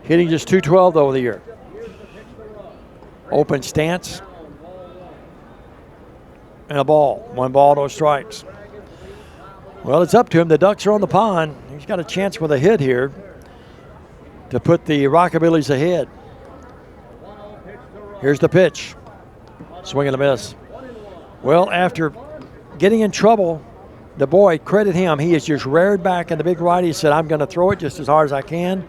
hitting just .212 over the year. Open stance and a ball. 1 ball, no strikes. Well, it's up to him. The Ducks are on the pond. He's got a chance with a hit here to put the Rockabillys ahead. Here's the pitch. Swing and a miss. Well, after getting in trouble, the boy, credit him, he has just reared back in the big right. He said, I'm going to throw it just as hard as I can.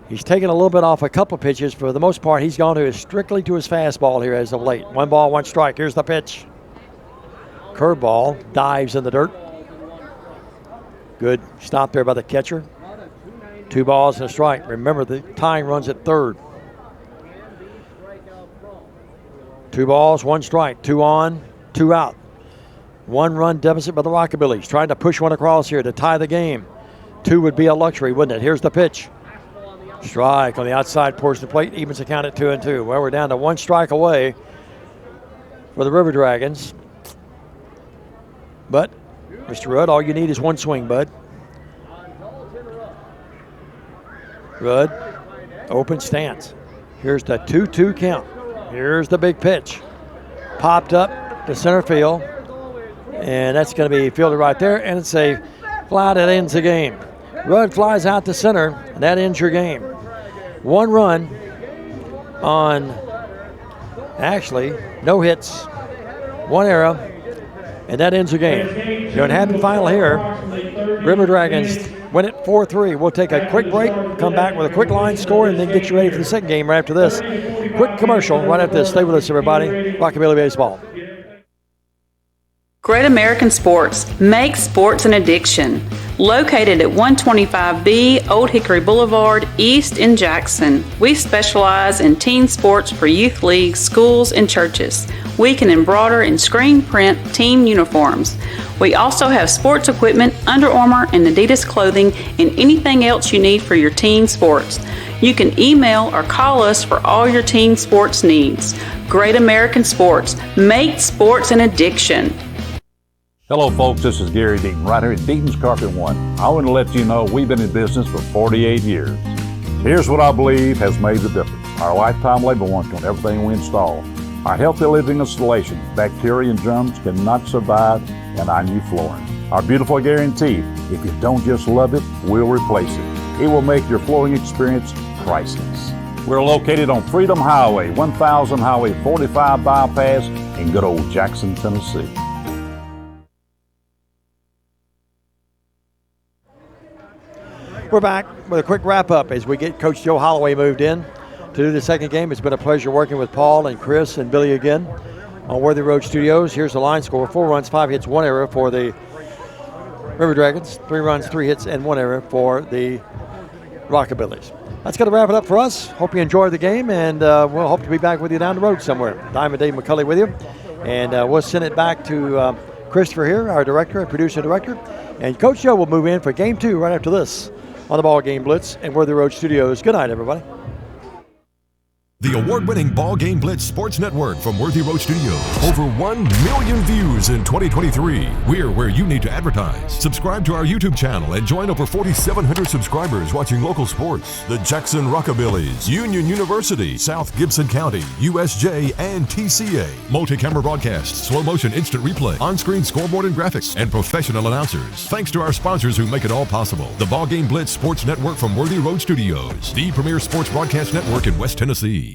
He's taken a little bit off a couple of pitches. For the most part, he's gone strictly to his fastball here as of late. 1 ball, 1 strike. Here's the pitch. Curveball, dives in the dirt. Good stop there by the catcher. 2 balls and a strike. Remember, the tying runs at third. 2 balls, 1 strike. 2 on, 2 out. 1 run deficit by the Rockabillys. Trying to push one across here to tie the game. 2 would be a luxury, wouldn't it? Here's the pitch. Strike on the outside portion of the plate. Evens the count at 2-2. Well, we're down to 1 strike away for the River Dragons. But, Mr. Rudd, all you need is 1 swing, bud. Rudd, open stance. Here's the 2-2 count. Here's the big pitch. Popped up to center field. And that's going to be fielded right there. And it's a fly that ends the game. Rudd flies out to center, and that ends your game. 1 run on, actually, no hits, 1 error, and that ends the game. You're in happy final here. River Dragons win it 4-3. We'll take a quick break, come back with a quick line score, and then get you ready for the second game right after this. Quick commercial right after this. Stay with us, everybody. Rockabilly Baseball. Great American Sports. Make sports an addiction. Located at 125B Old Hickory Boulevard, East in Jackson. We specialize in team sports for youth leagues, schools, and churches. We can embroider and screen print team uniforms. We also have sports equipment, Under Armour, and Adidas clothing, and anything else you need for your team sports. You can email or call us for all your team sports needs. Great American Sports. Make sports an addiction. Hello folks, this is Gary Deaton, right here at Deaton's Carpet One. I want to let you know we've been in business for 48 years. Here's what I believe has made the difference. Our lifetime labor warranty on everything we install. Our healthy living installations, bacteria and germs cannot survive in our new flooring. Our beautiful guarantee, if you don't just love it, we'll replace it. It will make your flooring experience priceless. We're located on Freedom Highway, 1000 Highway 45 bypass in good old Jackson, Tennessee. We're back with a quick wrap-up as we get Coach Joe Holloway moved in to do the second game. It's been a pleasure working with Paul and Chris and Billy again on Worthy Road Studios. Here's the line score: 4 runs, 5 hits, 1 error for the River Dragons, 3 runs, 3 hits, and 1 error for the Rockabillys. That's going to wrap it up for us. Hope you enjoyed the game, and we'll hope to be back with you down the road somewhere. Diamond Dave McCulley with you, and we'll send it back to Christopher here, our director and producer director, and Coach Joe will move in for Game 2 right after this on the BallGame Blitz and Worthy Road Studios. Good night, everybody. The award-winning BallGame Blitz Sports Network from Worthy Road Studios. Over 1 million views in 2023. We're where you need to advertise. Subscribe to our YouTube channel and join over 4,700 subscribers watching local sports. The Jackson Rockabillys, Union University, South Gibson County, USJ, and TCA. Multi-camera broadcasts, slow motion instant replay, on-screen scoreboard and graphics, and professional announcers. Thanks to our sponsors who make it all possible. The BallGame Blitz Sports Network from Worthy Road Studios. The premier sports broadcast network in West Tennessee.